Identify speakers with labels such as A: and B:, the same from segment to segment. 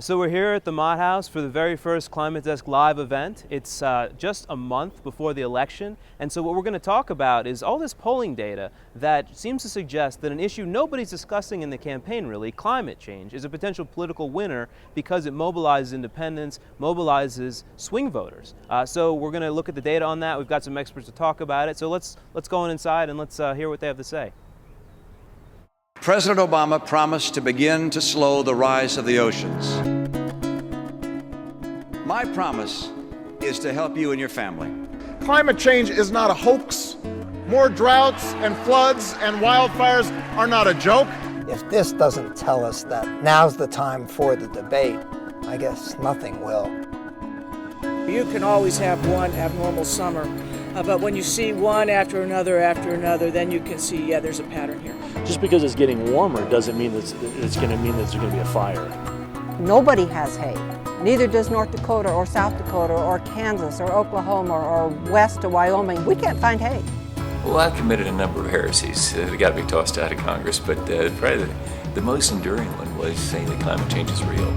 A: So we're here at the Mott House for the very first Climate Desk Live event. It's just a month before the election, and so what we're going to talk about is all this polling data that seems to suggest that an issue nobody's discussing in the campaign really, climate change, is a potential political winner because it mobilizes independents, mobilizes swing voters. So we're going to look at the data on that. We've got some experts to talk about it. So let's go on inside and let's hear what they have to say.
B: President Obama promised to begin to slow the rise of the oceans. My promise is to help you and your family.
C: Climate change is not a hoax. More droughts and floods and wildfires are not a joke.
D: If this doesn't tell us that now's the time for the debate, I guess nothing will.
E: You can always have one abnormal summer, but when you see one after another, then you can see, yeah, there's a pattern here.
F: Just because it's getting warmer doesn't mean that it's going to mean that there's going to be a fire.
G: Nobody has hay. Neither does North Dakota or South Dakota or Kansas or Oklahoma or west to Wyoming. We can't find hay.
H: Well, I've committed a number of heresies that got to be tossed out of Congress, but probably the most enduring one was saying that climate change is real.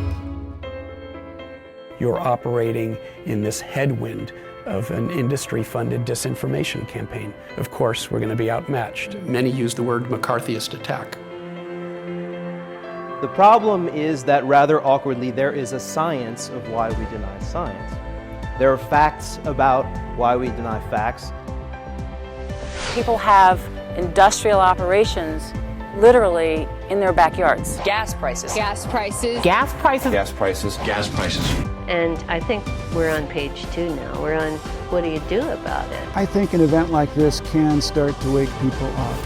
I: You're operating in this headwind of an industry-funded disinformation campaign. Of course, we're going to be outmatched. Many use the word McCarthyist attack.
A: The problem is that rather awkwardly, there is a science of why we deny science. There are facts about why we deny facts.
J: People have industrial operations literally in their backyards.
K: Gas prices.
L: Gas prices.
K: Gas prices.
B: Gas prices. Gas prices.
M: And I think we're on page 2 now. We're on what do you do about it?
N: I think an event like this can start to wake people up.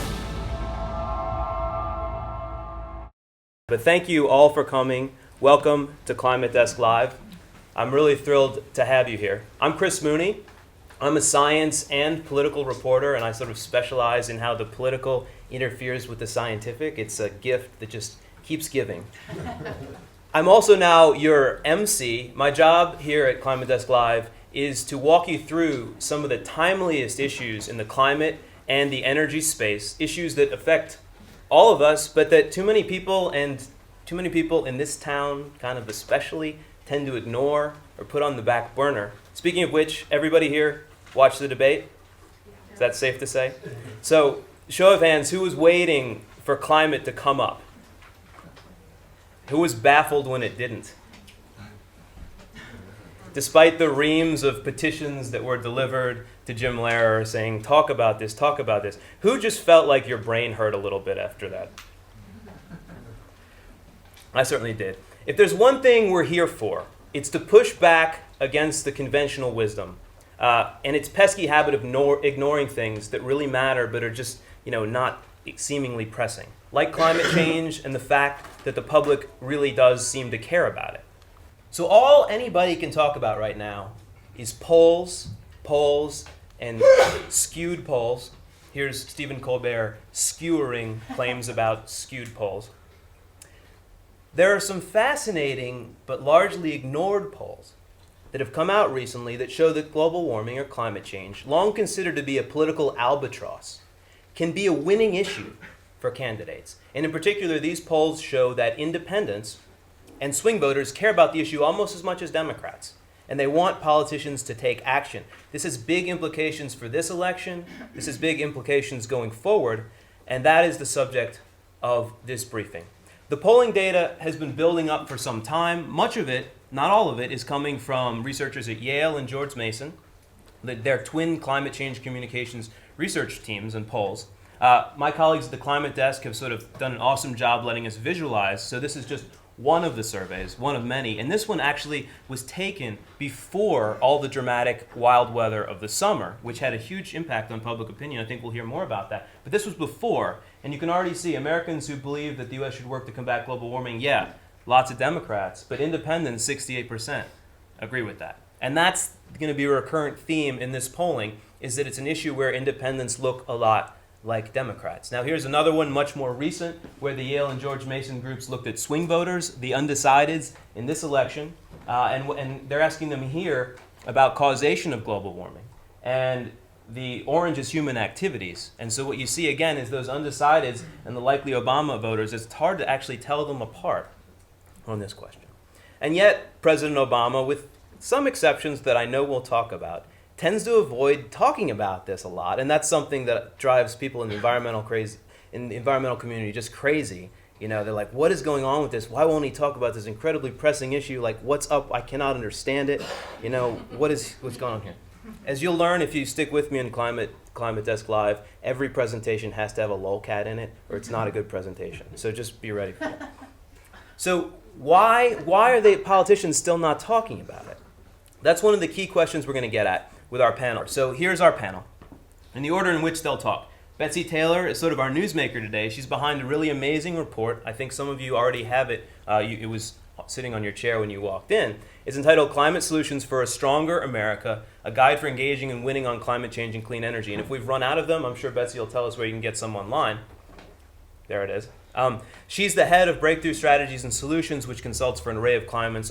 A: But thank you all for coming. Welcome to Climate Desk Live. I'm really thrilled to have you here. I'm Chris Mooney. I'm a science and political reporter, and I sort of specialize in how the political interferes with the scientific. It's a gift that just keeps giving. I'm also now your MC. My job here at Climate Desk Live is to walk you through some of the timeliest issues in the climate and the energy space, issues that affect all of us, but that too many people in this town, kind of especially, tend to ignore or put on the back burner. Speaking of which, everybody here watched the debate? Is that safe to say? So, show of hands, who was waiting for climate to come up? Who was baffled when it didn't? Despite the reams of petitions that were delivered to Jim Lehrer saying, talk about this, who just felt like your brain hurt a little bit after that? I certainly did. If there's one thing we're here for, it's to push back against the conventional wisdom and its pesky habit of ignoring things that really matter but are just, not seemingly pressing, like climate change and the fact that the public really does seem to care about it. So all anybody can talk about right now is polls, and skewed polls. Here's Stephen Colbert skewering claims about skewed polls. There are some fascinating but largely ignored polls that have come out recently that show that global warming or climate change, long considered to be a political albatross, can be a winning issue for candidates. And in particular, these polls show that independents and swing voters care about the issue almost as much as Democrats. And they want politicians to take action. This has big implications for this election. This has big implications going forward. And that is the subject of this briefing. The polling data has been building up for some time. Much of it, not all of it, is coming from researchers at Yale and George Mason, their twin climate change communications research teams and polls. My colleagues at the Climate Desk have sort of done an awesome job letting us visualize. So this is just one of the surveys, one of many. And this one actually was taken before all the dramatic wild weather of the summer, which had a huge impact on public opinion. I think we'll hear more about that. But this was before. And you can already see Americans who believe that the U.S. should work to combat global warming, yeah, lots of Democrats. But independents, 68%, agree with that. And that's going to be a recurrent theme in this polling, is that it's an issue where independents look a lot like Democrats. Now here's another one much more recent where the Yale and George Mason groups looked at swing voters, the undecideds in this election, and they're asking them here about causation of global warming. And the orange is human activities. And so what you see again is those undecideds and the likely Obama voters. It's hard to actually tell them apart on this question. And yet, President Obama, with some exceptions that I know we'll talk about, tends to avoid talking about this a lot, and that's something that drives people in the environmental community just crazy. You know, they're like, what is going on with this? Why won't he talk about this incredibly pressing issue? Like, what's up? I cannot understand it. You know, what's going on here? As you'll learn if you stick with me in Climate Desk Live, every presentation has to have a lolcat in it, or it's not a good presentation. So just be ready for that. So why are the politicians still not talking about it? That's one of the key questions we're going to get at with our panel. So here's our panel, in the order in which they'll talk. Betsy Taylor is sort of our newsmaker today. She's behind a really amazing report. I think some of you already have it. It was sitting on your chair when you walked in. It's entitled Climate Solutions for a Stronger America, a guide for engaging and winning on climate change and clean energy. And if we've run out of them, I'm sure Betsy will tell us where you can get some online. There it is. She's the head of Breakthrough Strategies and Solutions, which consults for an array of clients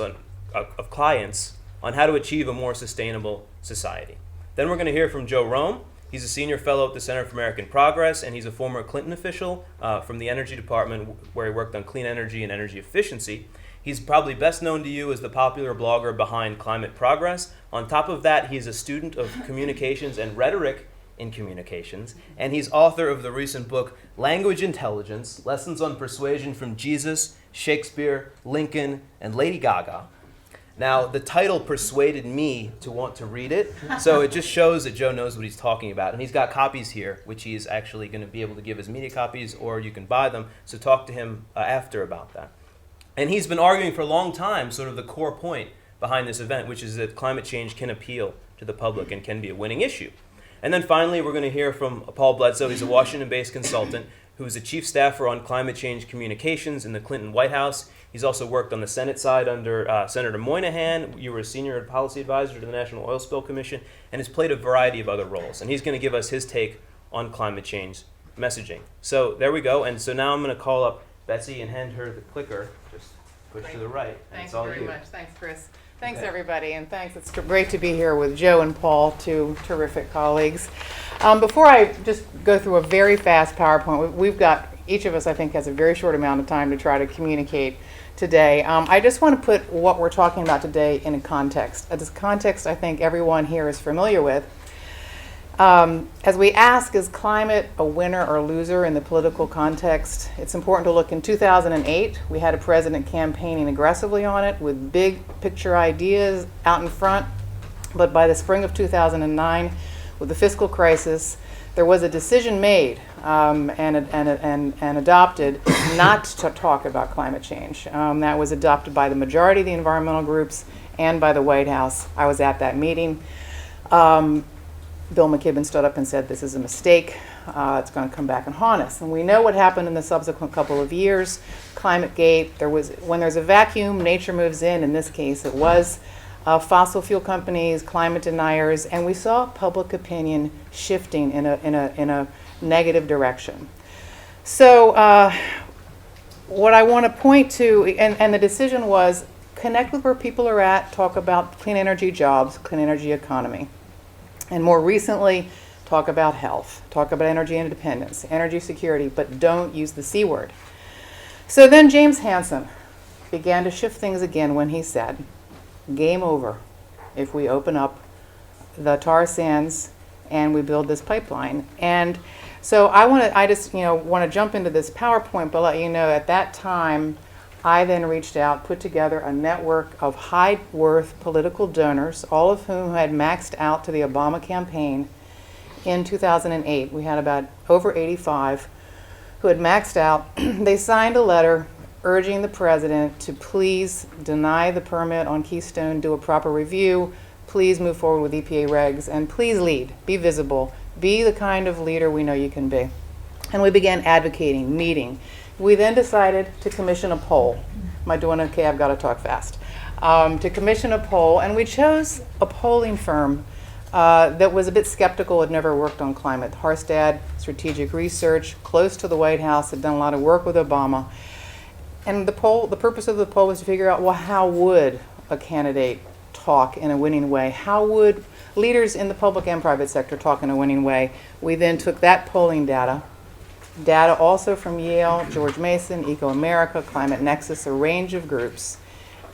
A: on how to achieve a more sustainable society. Then we're going to hear from Joe Rome. He's a senior fellow at the Center for American Progress, and he's a former Clinton official from the Energy Department, where he worked on clean energy and energy efficiency. He's probably best known to you as the popular blogger behind Climate Progress. On top of that, he's a student of communications and rhetoric in communications, and he's author of the recent book, Language Intelligence, Lessons on Persuasion from Jesus, Shakespeare, Lincoln, and Lady Gaga. Now, the title persuaded me to want to read it, so it just shows that Joe knows what he's talking about. And he's got copies here, which he's actually going to be able to give as media copies, or you can buy them, so talk to him after about that. And he's been arguing for a long time sort of the core point behind this event, which is that climate change can appeal to the public and can be a winning issue. And then finally, we're going to hear from Paul Bledsoe. He's a Washington-based consultant who is a chief staffer on climate change communications in the Clinton White House. He's also worked on the Senate side under Senator Moynihan. You were a senior policy advisor to the National Oil Spill Commission, and has played a variety of other roles. And he's going to give us his take on climate change messaging. So there we go. And so now I'm going to call up Betsy and hand her the clicker. Just push to the right.
K: Thanks very much. Thanks, Chris. Thanks, everybody, and thanks. It's great to be here with Joe and Paul, two terrific colleagues. Before I just go through a very fast PowerPoint, we've got, each of us, I think, has a very short amount of time to try to communicate today. I just want to put what we're talking about today in a context. This context, I think everyone here is familiar with. As we ask, is climate a winner or loser in the political context? It's important to look. In 2008, we had a president campaigning aggressively on it with big picture ideas out in front. But by the spring of 2009, with the fiscal crisis, there was a decision made and adopted not to talk about climate change. That was adopted by the majority of the environmental groups and by the White House. I was at that meeting. Bill McKibben stood up and said, this is a mistake. It's going to come back and haunt us. And we know what happened in the subsequent couple of years. ClimateGate, when there's a vacuum, nature moves in. In this case, it was fossil fuel companies, climate deniers, and we saw public opinion shifting in a negative direction. So what I want to point to, and the decision was, connect with where people are at, talk about clean energy jobs, clean energy economy. And more recently, talk about health, talk about energy independence, energy security, but don't use the C word. So then James Hansen began to shift things again when he said, game over if we open up the tar sands and we build this pipeline. And so I just want to jump into this PowerPoint, but let you know at that time, I then reached out, put together a network of high-worth political donors, all of whom had maxed out to the Obama campaign in 2008. We had about over 85 who had maxed out. They signed a letter urging the president to please deny the permit on Keystone, do a proper review, please move forward with EPA regs, and please lead, be visible, be the kind of leader we know you can be. And we began advocating, meeting. We then decided to commission a poll. Am I doing okay? I've got to talk fast. To commission a poll, and we chose a polling firm that was a bit skeptical, had never worked on climate. Harstad Strategic Research, close to the White House, had done a lot of work with Obama. And the purpose of the poll was to figure out, well, how would a candidate talk in a winning way? How would leaders in the public and private sector talk in a winning way? We then took that polling data also from Yale, George Mason, Eco America, Climate Nexus, a range of groups,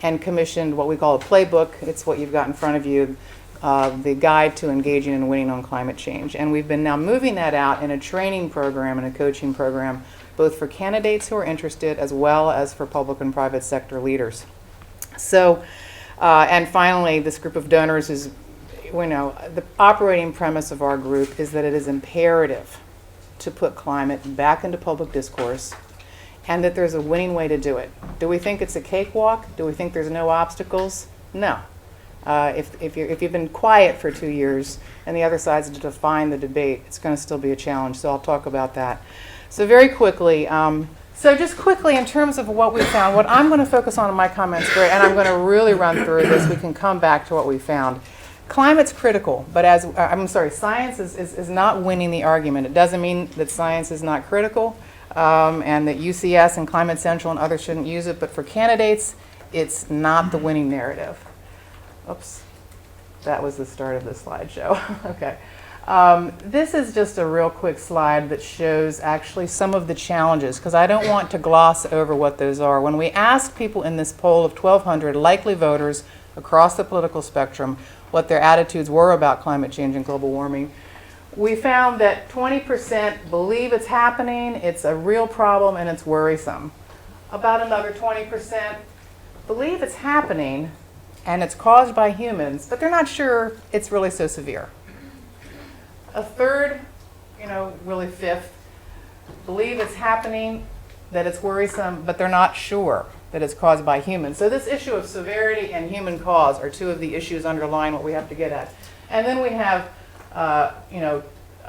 K: and commissioned what we call a playbook. It's what you've got in front of you, the Guide to Engaging and Winning on Climate Change. And we've been now moving that out in a training program and a coaching program, both for candidates who are interested as well as for public and private sector leaders. So, and finally, this group of donors is, the operating premise of our group is that it is imperative to put climate back into public discourse, and that there's a winning way to do it. Do we think it's a cakewalk? Do we think there's no obstacles? No. If you've been quiet for 2 years and the other side's to define the debate, it's going to still be a challenge, so I'll talk about that. So very quickly, just quickly in terms of what we found, what I'm going to focus on in my comments, and I'm going to really run through this, we can come back to what we found. Climate's critical, but science is not winning the argument. It doesn't mean that science is not critical, and that UCS and Climate Central and others shouldn't use it, but for candidates, it's not the winning narrative. Oops, that was the start of the slideshow. Okay. This is just a real quick slide that shows actually some of the challenges, because I don't want to gloss over what those are. When we asked people in this poll of 1,200 likely voters across the political spectrum what their attitudes were about climate change and global warming, we found that 20% believe it's happening, it's a real problem, and it's worrisome. About another 20% believe it's happening and it's caused by humans, but they're not sure it's really so severe. A third, really fifth, believe it's happening, that it's worrisome, but they're not sure that it's caused by humans. So this issue of severity and human cause are two of the issues underlying what we have to get at. And then we have,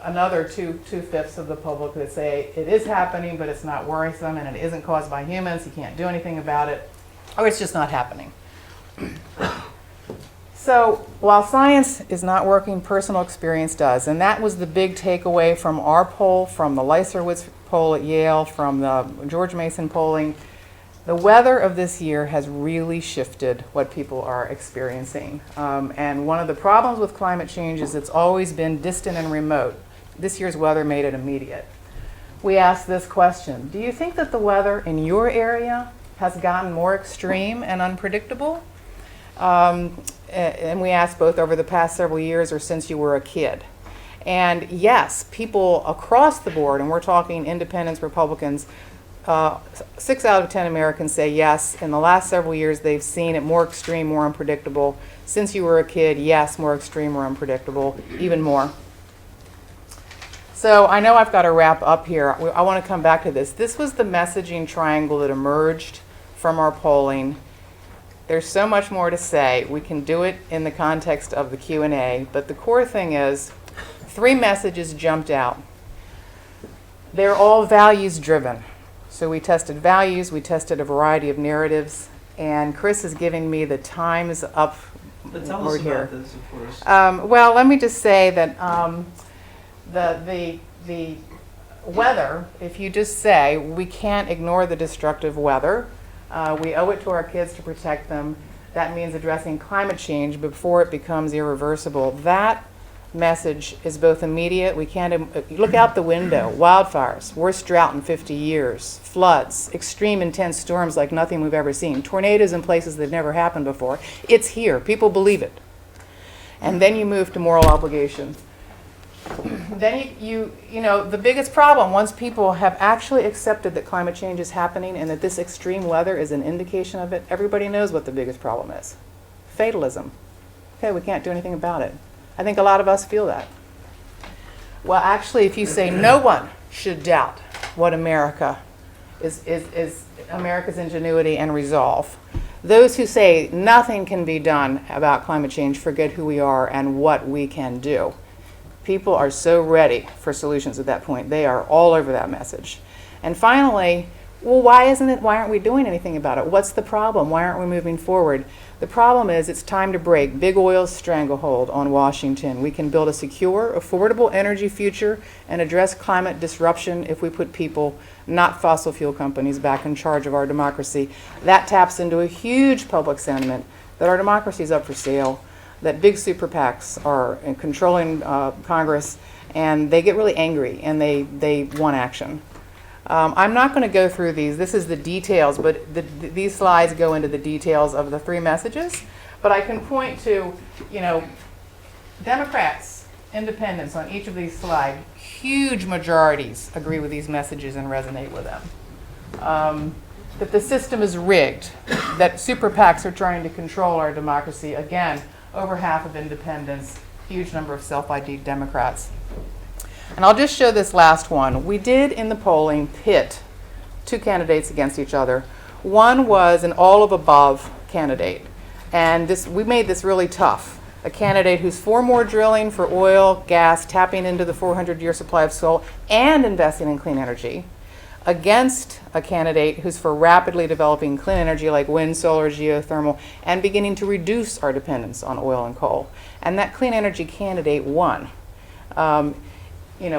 K: another two-fifths of the public that say it is happening, but it's not worrisome, and it isn't caused by humans, you can't do anything about it, or it's just not happening. So while science is not working, personal experience does. And that was the big takeaway from our poll, from the Leiserowitz poll at Yale, from the George Mason polling. The weather of this year has really shifted what people are experiencing. And one of the problems with climate change is it's always been distant and remote. This year's weather made it immediate. We asked this question: do you think that the weather in your area has gotten more extreme and unpredictable? And we asked both over the past several years or since you were a kid. And yes, people across the board, and we're talking independents, Republicans, 6 out of 10 Americans say yes. In the last several years, they've seen it more extreme, more unpredictable. Since you were a kid, yes, more extreme, more unpredictable, even more. So I know I've got to wrap up here. I want to come back to this. This was the messaging triangle that emerged from our polling. There's so much more to say. We can do it in the context of the Q&A, but the core thing is 3 messages jumped out. They're all values driven. So we tested values, we tested a variety of narratives, and Chris is giving me the Time's Up
L: But tell us
K: here.
L: about this, of course.
K: Well, let me just say that the weather, if you just say we can't ignore the destructive weather, we owe it to our kids to protect them. That means addressing climate change before it becomes irreversible. That message is both immediate. We can't look out the window. Wildfires, worst drought in 50 years, floods, extreme intense storms like nothing we've ever seen, tornadoes in places that never happened before. It's here. People believe it. And then you move to moral obligation. Then you know, the biggest problem, once people have actually accepted that climate change is happening and that this extreme weather is an indication of it, everybody knows what the biggest problem is. Fatalism. Okay, we can't do anything about it. I think a lot of us feel that. Well, actually, if you say no one should doubt what America is America's ingenuity and resolve, those who say nothing can be done about climate change forget who we are and what we can do. People are so ready for solutions at that point. They are all over that message. And finally, well, why aren't we doing anything about it? What's the problem? Why aren't we moving forward? The problem is it's time to break big oil's stranglehold on Washington. We can build a secure, affordable energy future and address climate disruption if we put people, not fossil fuel companies, back in charge of our democracy. That taps into a huge public sentiment that our democracy is up for sale, that big super PACs are controlling Congress, and they get really angry and they want action. I'm not going to go through these. This is the details, but these slides go into the details of the three messages. But I can point to, Democrats, independents on each of these slides, huge majorities agree with these messages and resonate with them. That the system is rigged, that super PACs are trying to control our democracy. Again, over half of independents, huge number of self-ID'd Democrats. And I'll just show this last one. We did in the polling pit two candidates against each other. One was an all-of-above candidate, and we made this really tough. A candidate who's for more drilling for oil, gas, tapping into the 400-year supply of coal, and investing in clean energy, against a candidate who's for rapidly developing clean energy like wind, solar, geothermal, and beginning to reduce our dependence on oil and coal. And that clean energy candidate won. It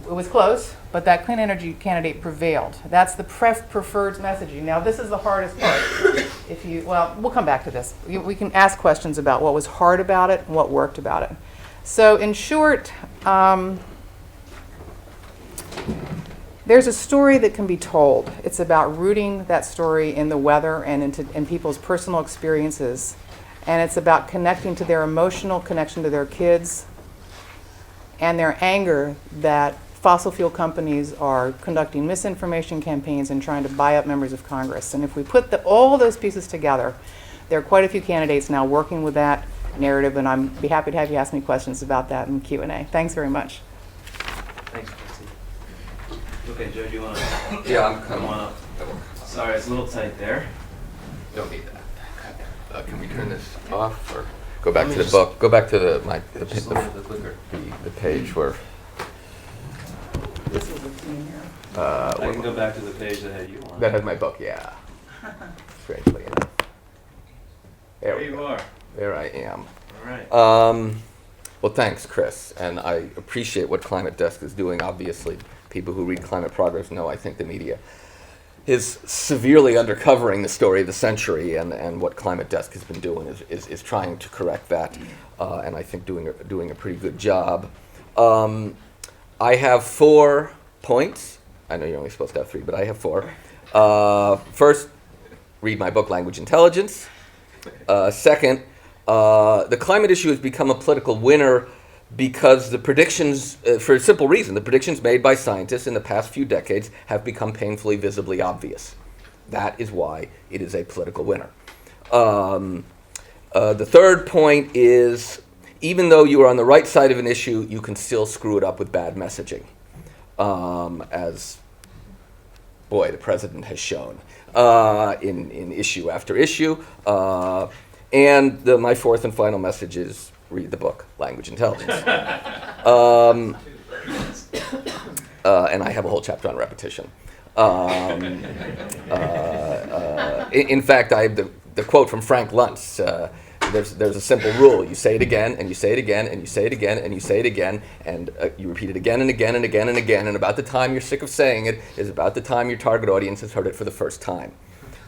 K: was close, but that clean energy candidate prevailed. That's the preferred messaging. Now, this is the hardest part. We'll come back to this. We can ask questions about what was hard about it and what worked about it. So, in short, there's a story that can be told. It's about rooting that story in the weather and in people's personal experiences. And it's about connecting to their emotional connection to their kids and their anger that fossil fuel companies are conducting misinformation campaigns and trying to buy up members of Congress. And if we put all those pieces together, there are quite a few candidates now working with that narrative, and I'd be happy to have you ask me questions about that in Q&A. Thanks very much.
A: Thanks, Chrissy. Okay, Joe, do you want to?
L: Yeah, I'm coming.
A: Come on up. Sorry, it's a little tight there.
L: Don't need that. Can we turn this off or go back to the book? Go back to the page where.
K: This is the theme here.
A: I can go back to the page that had you on.
L: That has my book, yeah. Strangely enough.
A: There you are.
L: There I am.
A: All right.
L: Well, thanks, Chris. And I appreciate what Climate Desk is doing. Obviously, people who read Climate Progress know I think the media is severely undercovering the story of the century, and what Climate Desk has been doing is trying to correct that, and I think doing a pretty good job. I have 4 points. I know you're only supposed to have 3, but I have 4. First, read my book, Language Intelligence. Second, the climate issue has become a political winner because the predictions, for a simple reason, the predictions made by scientists in the past few decades have become painfully visibly obvious. That is why it is a political winner. The third point is, even though you are on the right side of an issue, you can still screw it up with bad messaging, as, boy, the president has shown in issue after issue. And my fourth and final message is read the book, Language Intelligence. And I have a whole chapter on repetition. In fact, I have the quote from Frank Luntz. There's a simple rule. You say it again, and you say it again, and you say it again, and you say it again, and you repeat it again and again and again and again, and about the time you're sick of saying it is about the time your target audience has heard it for the first time.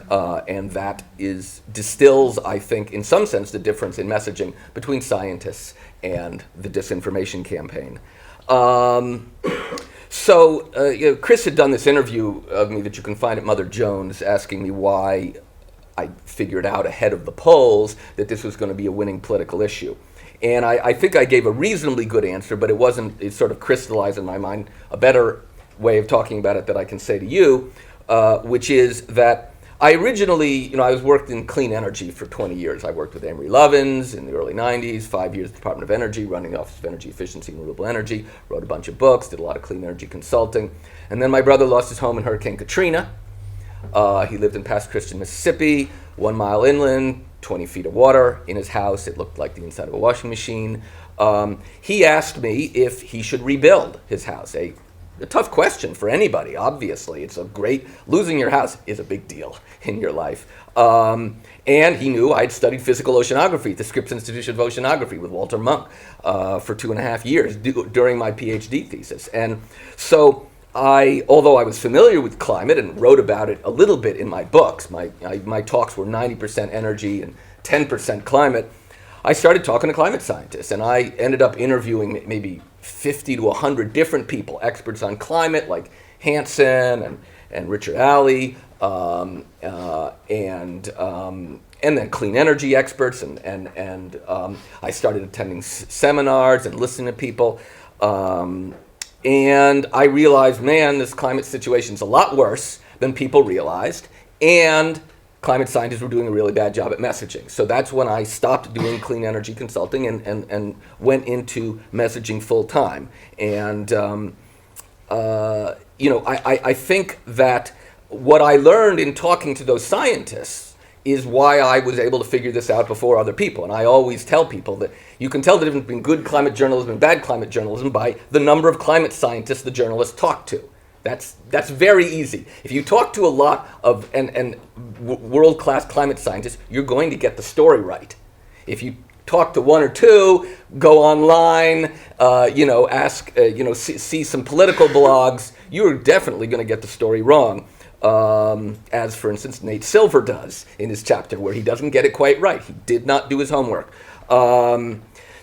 L: And that distills, I think, in some sense, the difference in messaging between scientists and the disinformation campaign. Chris had done this interview of me that you can find at Mother Jones, asking me why I figured out ahead of the polls that this was going to be a winning political issue. And I think I gave a reasonably good answer, but it sort of crystallized in my mind a better way of talking about it that I can say to you, which is that I originally, I was worked in clean energy for 20 years. I worked with Amory Lovins in the early 90s, 5 years at the Department of Energy, running the Office of Energy Efficiency and Renewable Energy, wrote a bunch of books, did a lot of clean energy consulting. And then my brother lost his home in Hurricane Katrina. He lived in Pass Christian, Mississippi, 1 mile inland, 20 feet of water in his house. It looked like the inside of a washing machine. He asked me if he should rebuild his house, a tough question for anybody, obviously. Losing your house is a big deal in your life. And he knew I'd studied physical oceanography at the Scripps Institution of Oceanography with Walter Munk for 2.5 years during my PhD thesis. And so although I was familiar with climate and wrote about it a little bit in my books, my talks were 90% energy and 10% climate, I started talking to climate scientists, and I ended up interviewing maybe 50 to 100 different people, experts on climate like Hansen and Richard Alley, and then clean energy experts, and I started attending seminars and listening to people, and I realized, man, this climate situation's a lot worse than people realized, and climate scientists were doing a really bad job at messaging. So that's when I stopped doing clean energy consulting and went into messaging full time. And I think that what I learned in talking to those scientists is why I was able to figure this out before other people. And I always tell people that you can tell the difference between good climate journalism and bad climate journalism by the number of climate scientists the journalists talk to. That's very easy. If you talk to a lot of world-class climate scientists, you're going to get the story right. If you talk to one or two, go online, see some political blogs, you're definitely going to get the story wrong. As, for instance, Nate Silver does in his chapter, where he doesn't get it quite right. He did not do his homework.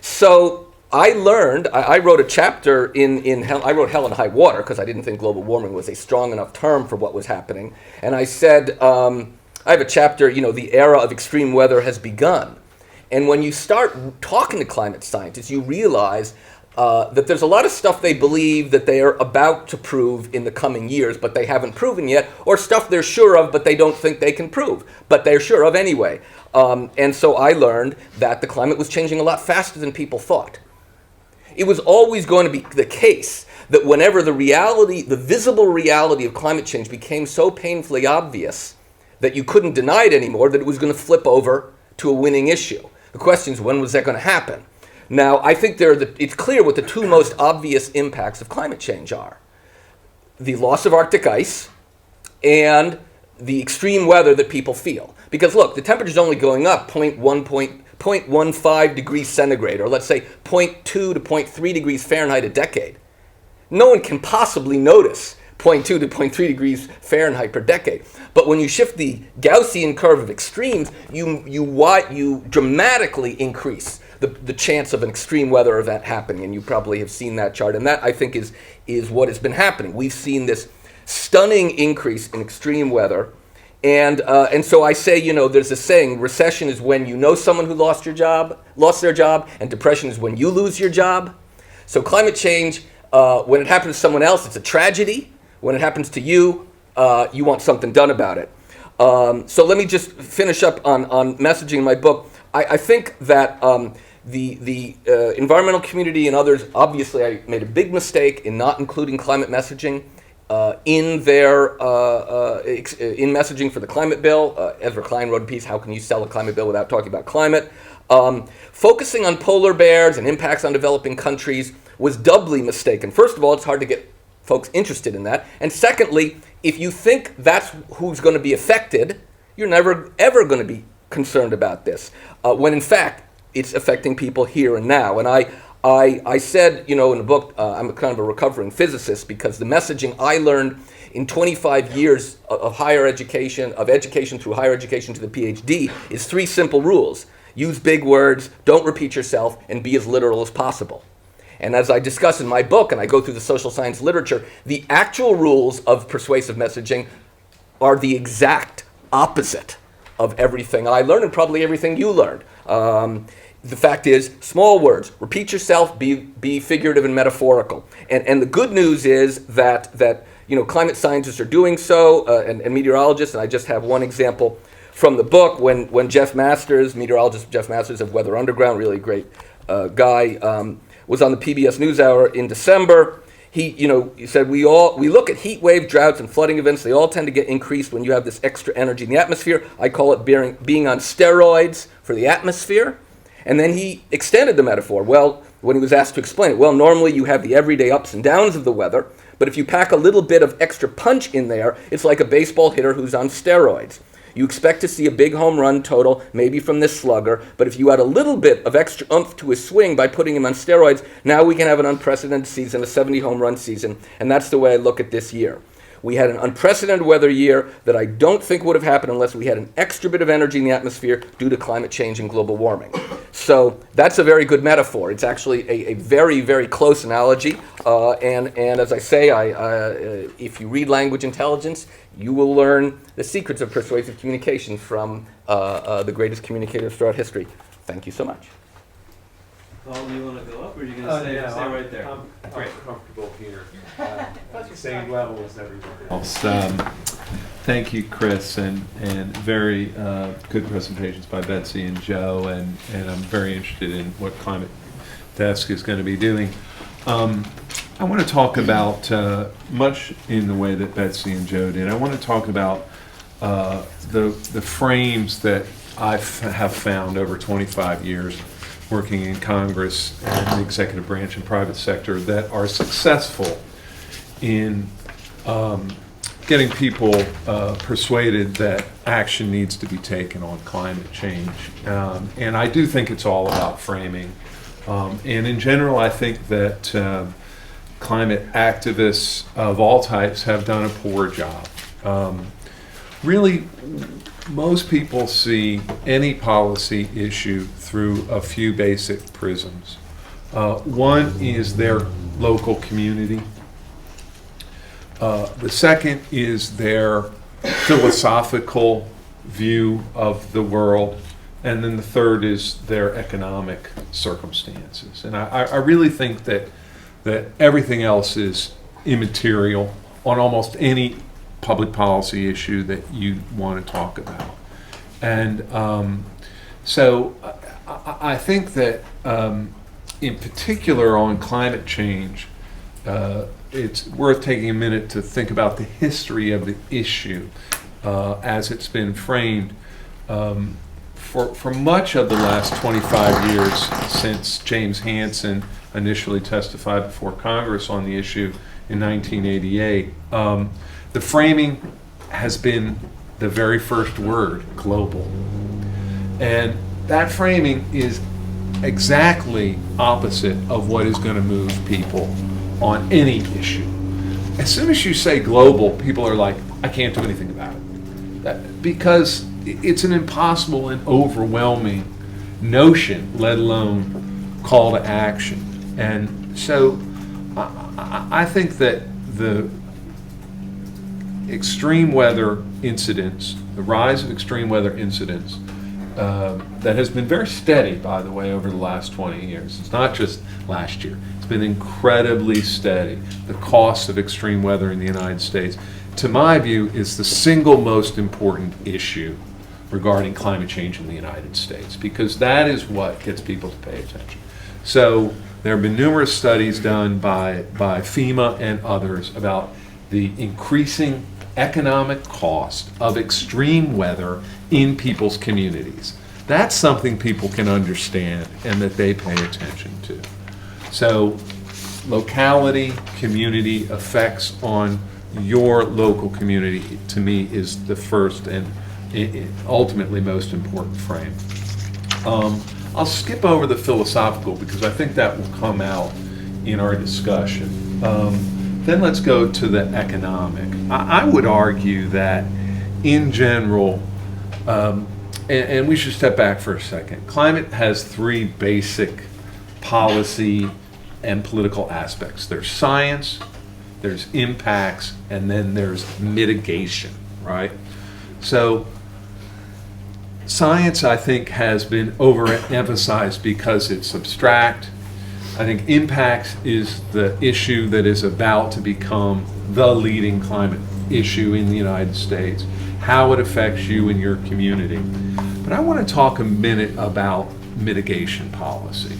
L: So I learned, I wrote a chapter I wrote Hell and High Water, because I didn't think global warming was a strong enough term for what was happening. And I said, I have a chapter, the era of extreme weather has begun. And when you start talking to climate scientists, you realize that there's a lot of stuff they believe that they are about to prove in the coming years, but they haven't proven yet, or stuff they're sure of, but they don't think they can prove, but they're sure of anyway. And so I learned that the climate was changing a lot faster than people thought. It was always going to be the case that whenever the visible reality of climate change became so painfully obvious that you couldn't deny it anymore, that it was going to flip over to a winning issue. The question is, when was that going to happen? Now, I think it's clear what the two most obvious impacts of climate change are. The loss of Arctic ice and the extreme weather that people feel. Because look, the temperature's only going up 0.15 degrees centigrade, or let's say 0.2 to 0.3 degrees Fahrenheit a decade. No one can possibly notice 0.2 to 0.3 degrees Fahrenheit per decade. But when you shift the Gaussian curve of extremes, you dramatically increase the chance of an extreme weather event happening, and you probably have seen that chart. And that, I think, is what has been happening. We've seen this stunning increase in extreme weather, and so I say, there's a saying: recession is when you know someone who lost their job, and depression is when you lose your job. So climate change, when it happens to someone else, it's a tragedy. When it happens to you, you want something done about it. So let me just finish up on messaging in my book. I think that the environmental community and others, obviously I made a big mistake in not including climate messaging in messaging for the climate bill. Ezra Klein wrote a piece, How Can You Sell a Climate Bill Without Talking About Climate? Focusing on polar bears and impacts on developing countries was doubly mistaken. First of all, it's hard to get folks interested in that. And secondly, if you think that's who's going to be affected, you're never, ever going to be concerned about this. When in fact, it's affecting people here and now. And I said, in the book, I'm kind of a recovering physicist, because the messaging I learned in 25 years of higher education, through higher education to the PhD, is 3 simple rules. Use big words, don't repeat yourself, and be as literal as possible. And as I discuss in my book, and I go through the social science literature, the actual rules of persuasive messaging are the exact opposite of everything I learned, and probably everything you learned. The fact is, small words, repeat yourself, be figurative and metaphorical. And the good news is that climate scientists are doing so, and meteorologists, and I just have one example from the book, when Jeff Masters, meteorologist Jeff Masters of Weather Underground, really great guy, was on the PBS NewsHour in December. He said, we look at heat wave, droughts, and flooding events. They all tend to get increased when you have this extra energy in the atmosphere. I call it being on steroids for the atmosphere. And then he extended the metaphor. Well, when he was asked to explain it, normally you have the everyday ups and downs of the weather, but if you pack a little bit of extra punch in there, it's like a baseball hitter who's on steroids. You expect to see a big home run total, maybe from this slugger, but if you add a little bit of extra oomph to his swing by putting him on steroids, now we can have an unprecedented season, a 70 home run season, and that's the way I look at this year. We had an unprecedented weather year that I don't think would have happened unless we had an extra bit of energy in the atmosphere due to climate change and global warming. So that's a very good metaphor. It's actually a very, very close analogy. And as I say, if you read Language Intelligence, you will learn the secrets of persuasive communication from the greatest communicators throughout history. Thank you so much.
O: Paul, do you want to go up, or are you going to stay right there?
P: I'm
O: Great.
P: comfortable here. Same level as everybody else. Thank you, Chris, and very good presentations by Betsy and Joe, and I'm very interested in what Climate Desk is going to be doing. I want to talk about, much in the way that Betsy and Joe did, I want to talk about the frames that I have found over 25 years working in Congress and the executive branch and private sector that are successful in getting people persuaded that action needs to be taken on climate change. And I do think it's all about framing. And in general, I think that climate activists of all types have done a poor job. Really, most people see any policy issue through a few basic prisms. One is their local community. The second is their philosophical view of the world. And then the third is their economic circumstances. And I really think that everything else is immaterial on almost any public policy issue that you want to talk about. And so I think that in particular on climate change, it's worth taking a minute to think about the history of the issue as it's been framed. For much of the last 25 years since James Hansen initially testified before Congress on the issue in 1988, the framing has been the very first word, global. And that framing is exactly opposite of what is going to move people on any issue. As soon as you say global, people are like, I can't do anything about it. Because it's an impossible and overwhelming notion, let alone call to action. And so I think that the extreme weather incidents, the rise of extreme weather incidents, that has been very steady, by the way, over the last 20 years. It's not just last year. It's been incredibly steady. The cost of extreme weather in the United States, to my view, is the single most important issue regarding climate change in the United States, because that is what gets people to pay attention. So there have been numerous studies done by FEMA and others about the increasing economic cost of extreme weather in people's communities. That's something people can understand and that they pay attention to. So locality, community effects on your local community, to me, is the first and ultimately most important frame. I'll skip over the philosophical because I think that will come out in our discussion. Then let's go to the economic. I would argue that in general, and we should step back for a second, climate has three basic policy and political aspects. There's science, there's impacts, and then there's mitigation, right? So science, I think, has been overemphasized because it's abstract. I think impacts is the issue that is about to become the leading climate issue in the United States, how it affects you and your community. But I want to talk a minute about mitigation policy,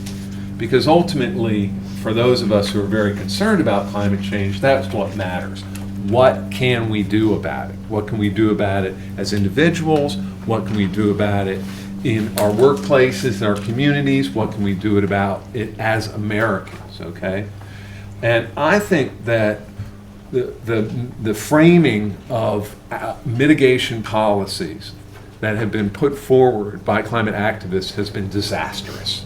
P: because ultimately, for those of us who are very concerned about climate change, that's what matters. What can we do about it? What can we do about it as individuals? What can we do about it in our workplaces, in our communities? What can we do about it as Americans, okay? And I think that the framing of mitigation policies that have been put forward by climate activists has been disastrous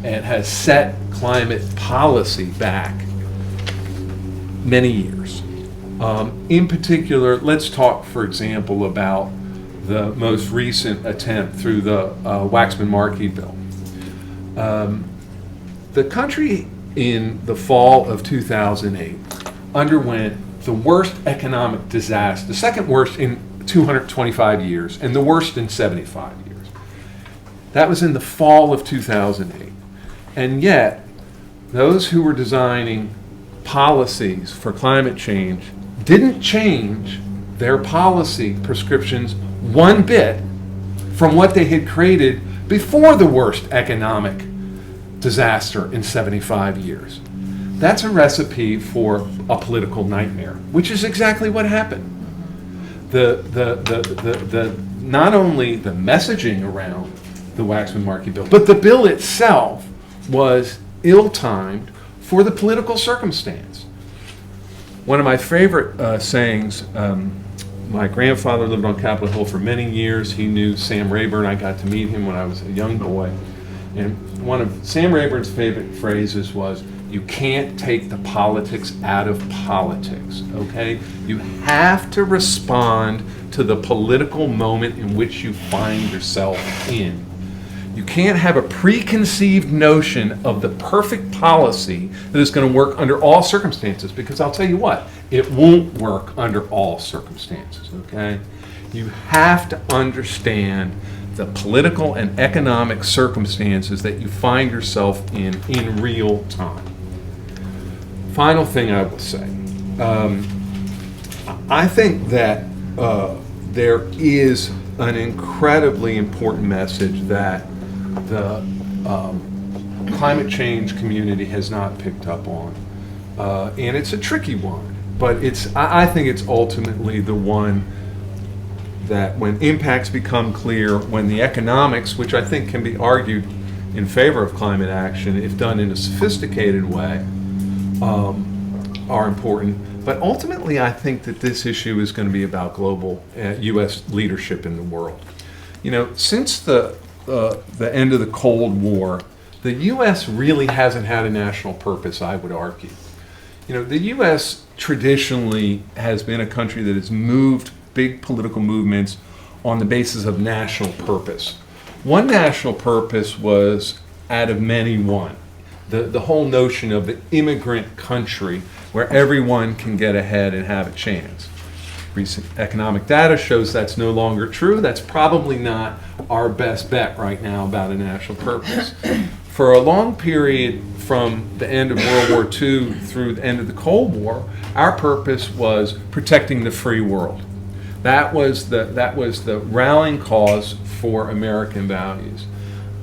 P: and has set climate policy back many years. In particular, let's talk, for example, about the most recent attempt through the Waxman-Markey bill. The country in the fall of 2008 underwent the worst economic disaster, the second worst in 225 years, and the worst in 75 years. That was in the fall of 2008. And yet, those who were designing policies for climate change didn't change their policy prescriptions one bit from what they had created before the worst economic disaster in 75 years. That's a recipe for a political nightmare, which is exactly what happened. Not only the messaging around the Waxman-Markey bill, but the bill itself was ill-timed for the political circumstance. One of my favorite sayings, my grandfather lived on Capitol Hill for many years. He knew Sam Rayburn. I got to meet him when I was a young boy. And one of Sam Rayburn's favorite phrases was, "You can't take the politics out of politics," okay? You have to respond to the political moment in which you find yourself in. You can't have a preconceived notion of the perfect policy that is going to work under all circumstances, because I'll tell you what, it won't work under all circumstances, okay? You have to understand the political and economic circumstances that you find yourself in real time. Final thing I will say, I think that there is an incredibly important message that the climate change community has not picked up on. And it's a tricky one, but I think it's ultimately the one that when impacts become clear, when the economics, which I think can be argued in favor of climate action if done in a sophisticated way, are important. But ultimately, I think that this issue is going to be about global U.S. leadership in the world. You know, since the end of the Cold War, the U.S. really hasn't had a national purpose, I would argue. You know, the U.S. traditionally has been a country that has moved big political movements on the basis of national purpose. One national purpose was out of many one. The whole notion of the immigrant country where everyone can get ahead and have a chance. Recent economic data shows that's no longer true. That's probably not our best bet right now about a national purpose. For a long period from the end of World War II through the end of the Cold War, our purpose was protecting the free world. That was the rallying cause for American values.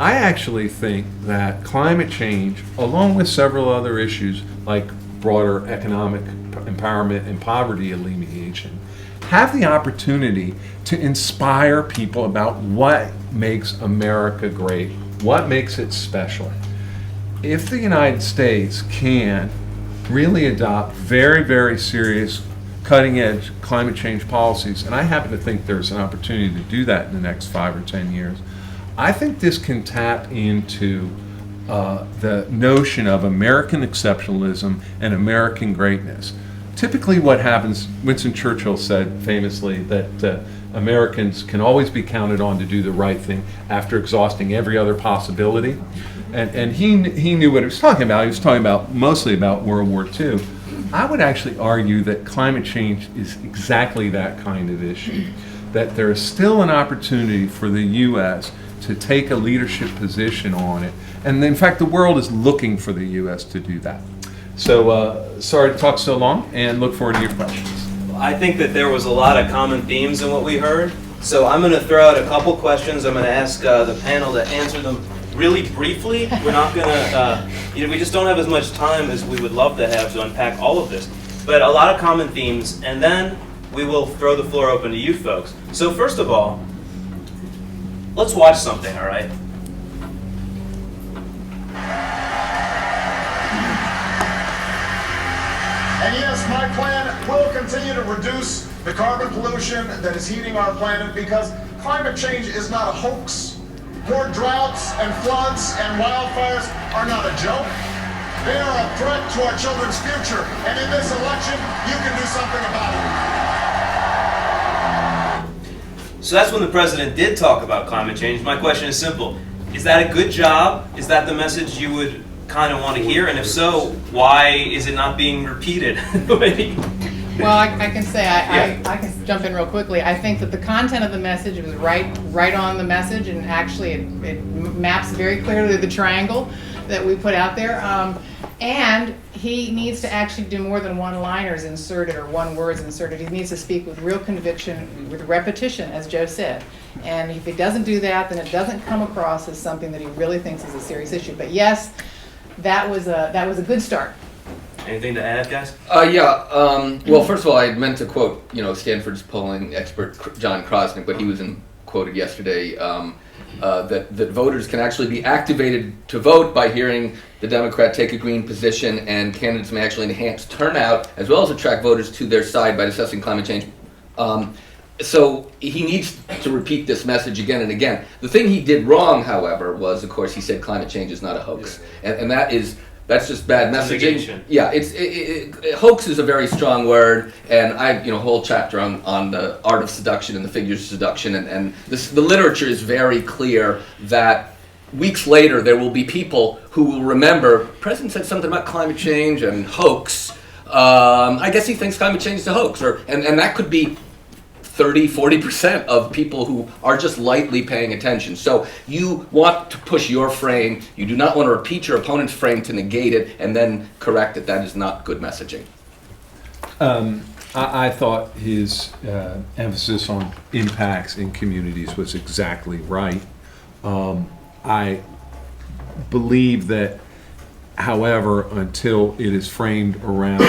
P: I actually think that climate change, along with several other issues like broader economic empowerment and poverty alleviation, have the opportunity to inspire people about what makes America great, what makes it special. If the United States can really adopt very, very serious cutting-edge climate change policies, and I happen to think there's an opportunity to do that in the next 5 or 10 years, I think this can tap into the notion of American exceptionalism and American greatness. Typically what happens, Winston Churchill said famously that Americans can always be counted on to do the right thing after exhausting every other possibility. And he knew what he was talking about. He was talking about mostly about World War II. I would actually argue that climate change is exactly that kind of issue, that there is still an opportunity for the U.S. to take a leadership position on it. And in fact, the world is looking for the U.S. to do that. So sorry to talk so long, and look forward to your questions.
A: I think that there was a lot of common themes in what we heard. So I'm going to throw out a couple questions. I'm going to ask the panel to answer them really briefly. We're not going to, we just don't have as much time as we would love to have to unpack all of this. But a lot of common themes, and then we will throw the floor open to you folks. So first of all, let's watch something, all right?
C: And yes, my plan will continue to reduce the carbon pollution that is heating our planet, because climate change is not a hoax. More droughts and floods and wildfires are not a joke. They are a threat to our children's future. And in this election, you can do something about it.
A: So that's when the president did talk about climate change. My question is simple. Is that a good job? Is that the message you would kind of want to hear? And if so, why is it not being repeated?
K: Well, I can say, I can jump in real quickly. I think that the content of the message was right on the message, and actually it maps very clearly the triangle that we put out there. And he needs to actually do more than one-liners inserted or one words inserted. He needs to speak with real conviction, with repetition, as Joe said. And if he doesn't do that, then it doesn't come across as something that he really thinks is a serious issue. But yes, that was a good start.
A: Anything to add, guys?
L: Well, first of all, I meant to quote, Stanford's polling expert John Krosnick, but he was quoted yesterday that voters can actually be activated to vote by hearing the Democrat take a green position, and candidates may actually enhance turnout as well as attract voters to their side by discussing climate change. So he needs to repeat this message again and again. The thing he did wrong, however, was, of course, he said climate change is not a hoax, and that's just bad messaging. Yeah, hoax is a very strong word, and I have a whole chapter on the art of seduction and the figures of seduction, and the literature is very clear that weeks later there will be people who will remember the president said something about climate change and hoax. I guess he thinks climate change is a hoax, and that could be 30-40% of people who are just lightly paying attention. So you want to push your frame. You do not want to repeat your opponent's frame to negate it and then correct it. That is not good messaging.
P: I thought his emphasis on impacts in communities was exactly right. I believe that, however, until it is framed around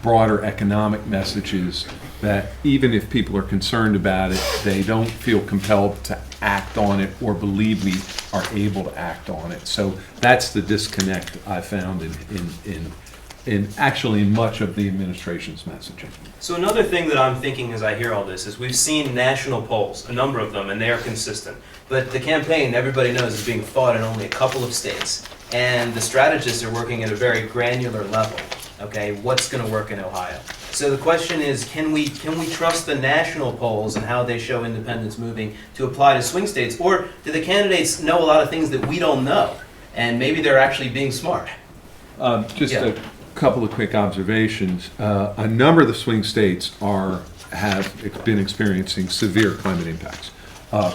P: broader economic messages, that even if people are concerned about it, they don't feel compelled to act on it or believe we are able to act on it. So that's the disconnect I found in actually much of the administration's messaging.
A: So another thing that I'm thinking as I hear all this is we've seen national polls, a number of them, and they are consistent. But the campaign, everybody knows, is being fought in only a couple of states. And the strategists are working at a very granular level. Okay, what's going to work in Ohio? So the question is, can we trust the national polls and how they show independents moving to apply to swing states? Or do the candidates know a lot of things that we don't know? And maybe they're actually being smart.
P: A couple of quick observations. A number of the swing states have been experiencing severe climate impacts.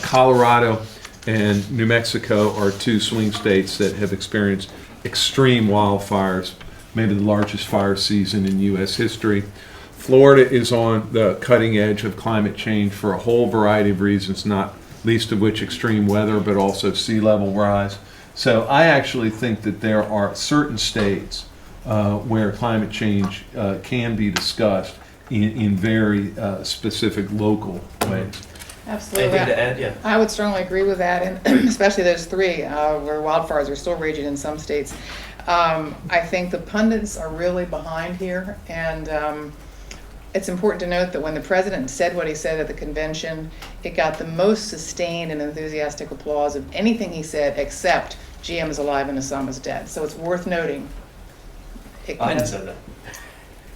P: Colorado and New Mexico are two swing states that have experienced extreme wildfires, maybe the largest fire season in U.S. history. Florida is on the cutting edge of climate change for a whole variety of reasons, not least of which extreme weather, but also sea level rise. So I actually think that there are certain states where climate change can be discussed in very specific local ways.
K: Absolutely.
A: Anything to add? Yeah.
K: I would strongly agree with that, and especially those three where wildfires are still raging in some states. I think the pundits are really behind here, and it's important to note that when the president said what he said at the convention, it got the most sustained and enthusiastic applause of anything he said except GM is alive and Osama is dead. So it's worth noting.
A: I didn't say that.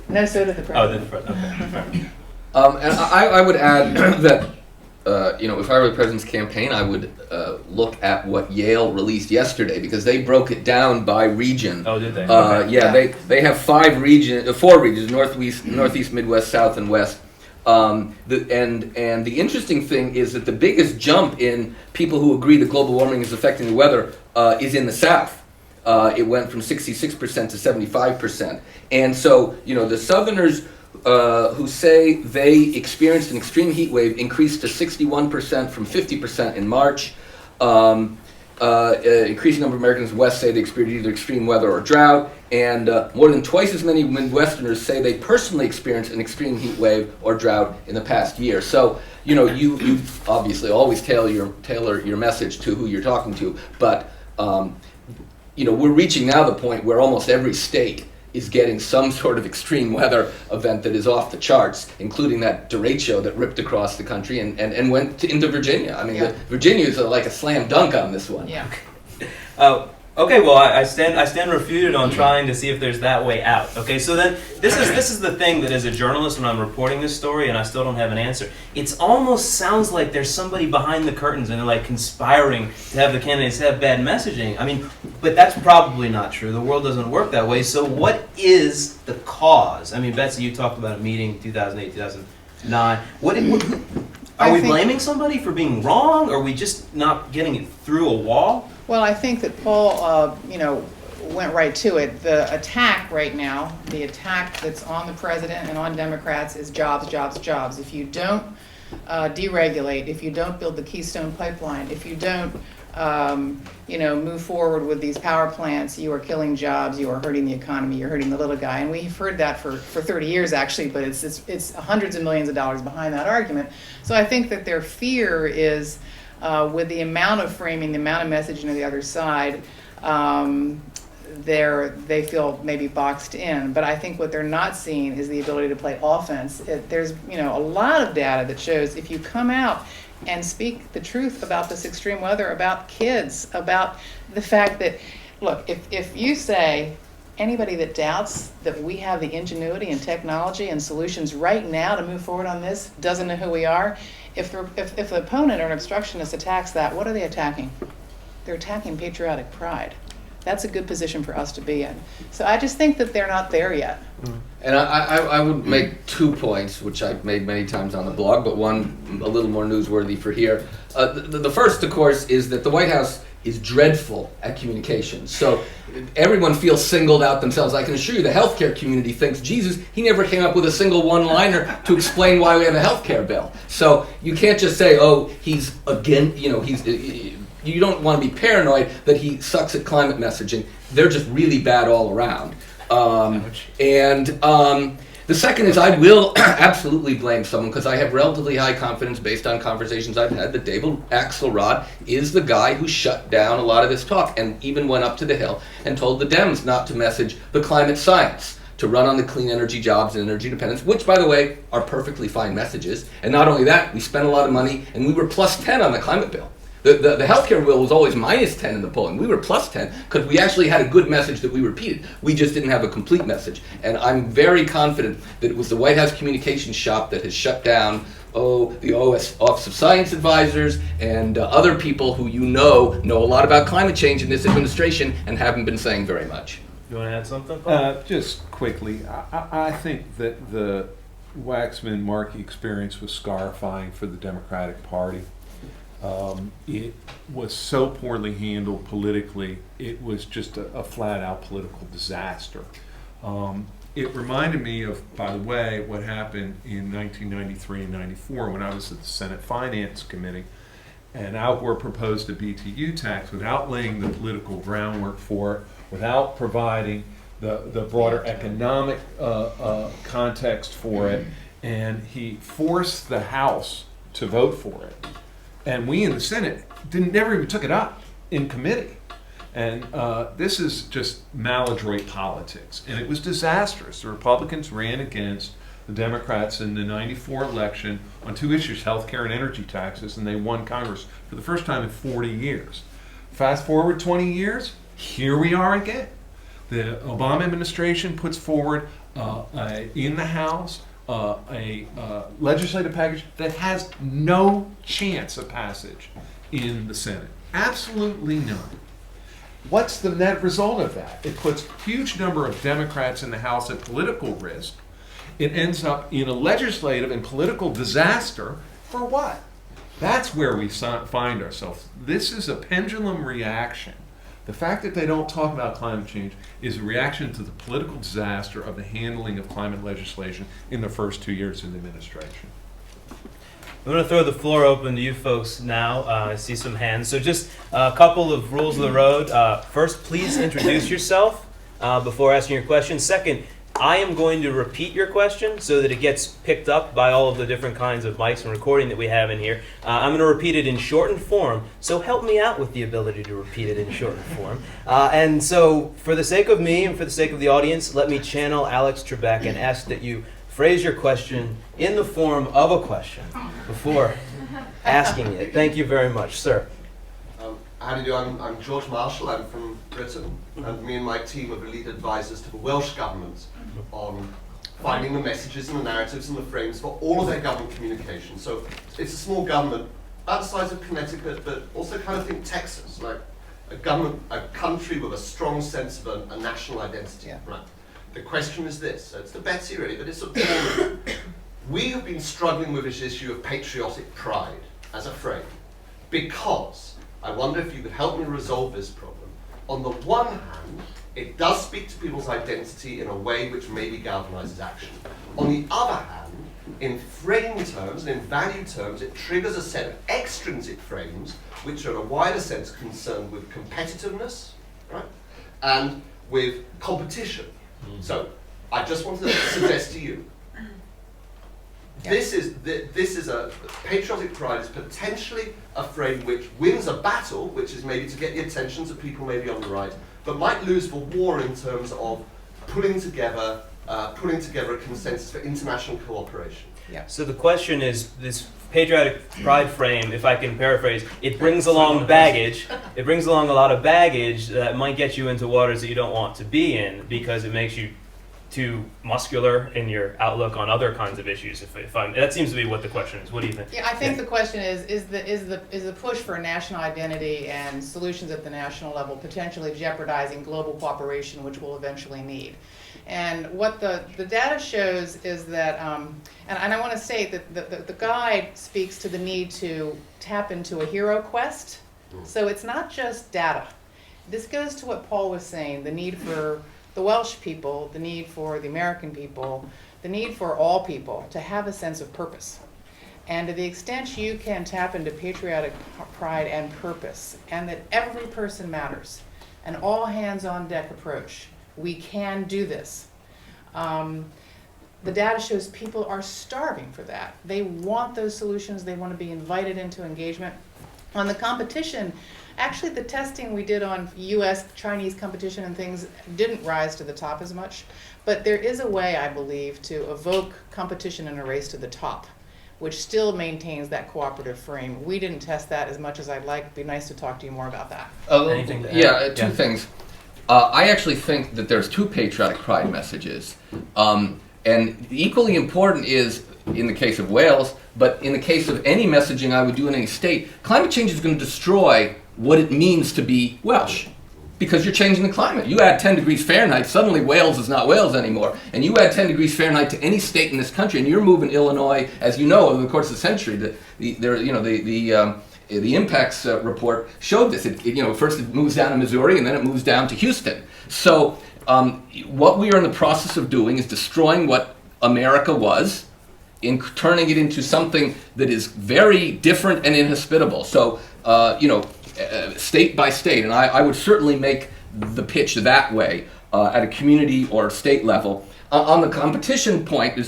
K: No, so did the president.
A: Oh, did the president. Okay.
L: And I would add that if I were the president's campaign, I would look at what Yale released yesterday, because they broke it down by region.
A: Oh, did they?
L: They have four regions: Northeast, Midwest, South, and West. And the interesting thing is that the biggest jump in people who agree that global warming is affecting the weather is in the South. It went from 66% to 75%. And so, the Southerners who say they experienced an extreme heat wave increased to 61% from 50% in March. Increasing number of Americans West say they experienced either extreme weather or drought, and more than twice as many Midwesterners say they personally experienced an extreme heat wave or drought in the past year. So, you obviously always tailor your message to who you're talking to, but we're reaching now the point where almost every state is getting some sort of extreme weather event that is off the charts, including that derecho that ripped across the country and went into Virginia. I mean, Virginia is like a slam dunk on this one.
K: Yeah.
A: Okay, well, I stand refuted on trying to see if there's that way out. Okay, so then this is the thing that as a journalist, when I'm reporting this story and I still don't have an answer, it almost sounds like there's somebody behind the curtains and they're like conspiring to have the candidates have bad messaging. I mean, but that's probably not true. The world doesn't work that way. So what is the cause? I mean, Betsy, you talked about a meeting 2008, 2009. Are we blaming somebody for being wrong? Or are we just not getting it through a wall?
K: Well, I think that Paul, went right to it. The attack right now, the attack that's on the president and on Democrats is jobs, jobs, jobs. If you don't deregulate, if you don't build the Keystone Pipeline, if you don't, move forward with these power plants, you are killing jobs, you are hurting the economy, you're hurting the little guy. And we've heard that for 30 years, actually, but it's hundreds of millions of dollars behind that argument. So I think that their fear is, with the amount of framing, the amount of messaging to the other side, they feel maybe boxed in. But I think what they're not seeing is the ability to play offense. There's a lot of data that shows if you come out and speak the truth about this extreme weather, about kids, about the fact that, look, if you say anybody that doubts that we have the ingenuity and technology and solutions right now to move forward on this doesn't know who we are. If the opponent or an obstructionist attacks that, what are they attacking? They're attacking patriotic pride. That's a good position for us to be in. So I just think that they're not there yet.
L: And I would make 2 points, which I've made many times on the blog, but one a little more newsworthy for here. The first, of course, is that the White House is dreadful at communications. So everyone feels singled out themselves. I can assure you the healthcare community thinks, Jesus, he never came up with a single one-liner to explain why we have a healthcare bill. So you can't just say, oh, he's again, you don't want to be paranoid that he sucks at climate messaging. They're just really bad all around. The second is I will absolutely blame someone because I have relatively high confidence based on conversations I've had that David Axelrod is the guy who shut down a lot of this talk and even went up to the Hill and told the Dems not to message the climate science, to run on the clean energy jobs and energy independence, which, by the way, are perfectly fine messages. And not only that, we spent a lot of money and we were plus 10 on the climate bill. The healthcare bill was always minus 10 in the polling. We were plus 10 because we actually had a good message that we repeated. We just didn't have a complete message. And I'm very confident that it was the White House communications shop that has shut down the Office of Science Advisors and other people who know a lot about climate change in this administration and haven't been saying very much.
A: You want to add something, Paul?
P: Just quickly, I think that the Waxman-Markey experience was scarifying for the Democratic Party. It was so poorly handled politically, it was just a flat-out political disaster. It reminded me of, by the way, what happened in 1993 and 94 when I was at the Senate Finance Committee, and Al Gore proposed a BTU tax without laying the political groundwork for it, without providing the broader economic context for it, and he forced the House to vote for it. And we in the Senate never even took it up in committee. And this is just maladroit politics. And it was disastrous. The Republicans ran against the Democrats in the 94 election on 2 issues, healthcare and energy taxes, and they won Congress for the first time in 40 years. Fast forward 20 years, here we are again. The Obama administration puts forward in the House a legislative package that has no chance of passage in the Senate. Absolutely none. What's the net result of that? It puts a huge number of Democrats in the House at political risk. It ends up in a legislative and political disaster for what? That's where we find ourselves. This is a pendulum reaction. The fact that they don't talk about climate change is a reaction to the political disaster of the handling of climate legislation in the first 2 years of the administration.
A: I'm going to throw the floor open to you folks now. I see some hands. So just a couple of rules of the road. First, please introduce yourself before asking your question. Second, I am going to repeat your question so that it gets picked up by all of the different kinds of mics and recording that we have in here. I'm going to repeat it in shortened form, so help me out with the ability to repeat it in shortened form. And so for the sake of me and for the sake of the audience, let me channel Alex Trebek and ask that you phrase your question in the form of a question before asking it. Thank you very much, sir.
Q: How do you do? I'm George Marshall. I'm from Britain, and me and my team of elite advisors to the Welsh government on finding the messages and the narratives and the frames for all of their government communication. So it's a small government, about the size of Connecticut, but also kind of think Texas, like a country with a strong sense of a national identity. Right. The question is this, it's the Betsy really, but it's a we have been struggling with this issue of patriotic pride as a frame, because I wonder if you could help me resolve this problem. On the one hand, it does speak to people's identity in a way which maybe galvanizes action. On the other hand, in frame terms and in value terms, it triggers a set of extrinsic frames which are in a wider sense concerned with competitiveness, right, and with competition. So I just wanted to suggest to you, this is a patriotic pride is potentially a frame which wins a battle, which is maybe to get the attentions of people maybe on the right, but might lose the war in terms of putting together a consensus for international cooperation.
A: Yeah. So the question is, this patriotic pride frame, if I can paraphrase, it brings along baggage. It brings along a lot of baggage that might get you into waters that you don't want to be in, because it makes you too muscular in your outlook on other kinds of issues. That seems to be what the question is. What do you think?
K: Yeah, I think the question is the push for national identity and solutions at the national level potentially jeopardizing global cooperation, which we'll eventually need. And what the data shows is that, and I want to say that the guide speaks to the need to tap into a hero quest. So it's not just data. This goes to what Paul was saying, the need for the Welsh people, the need for the American people, the need for all people to have a sense of purpose. And to the extent you can tap into patriotic pride and purpose, and that every person matters, an all hands on deck approach, we can do this. The data shows people are starving for that. They want those solutions, they want to be invited into engagement. On the competition, actually the testing we did on US-Chinese competition and things didn't rise to the top as much, but there is a way, I believe, to evoke competition in a race to the top, which still maintains that cooperative frame. We didn't test that as much as I'd like. It'd be nice to talk to you more about that.
L: Two things. I actually think that there's two patriotic pride messages. And equally important is, in the case of Wales, but in the case of any messaging I would do in any state, climate change is going to destroy what it means to be Welsh, because you're changing the climate. You add 10 degrees Fahrenheit, suddenly Wales is not Wales anymore. And you add 10 degrees Fahrenheit to any state in this country, and you're moving Illinois, as you know, over the course of the century. The impacts report showed this. First it moves down to Missouri, and then it moves down to Houston. So what we are in the process of doing is destroying what America was, in turning it into something that is very different and inhospitable. So, state by state, and I would certainly make the pitch that way at a community or state level. On the competition point,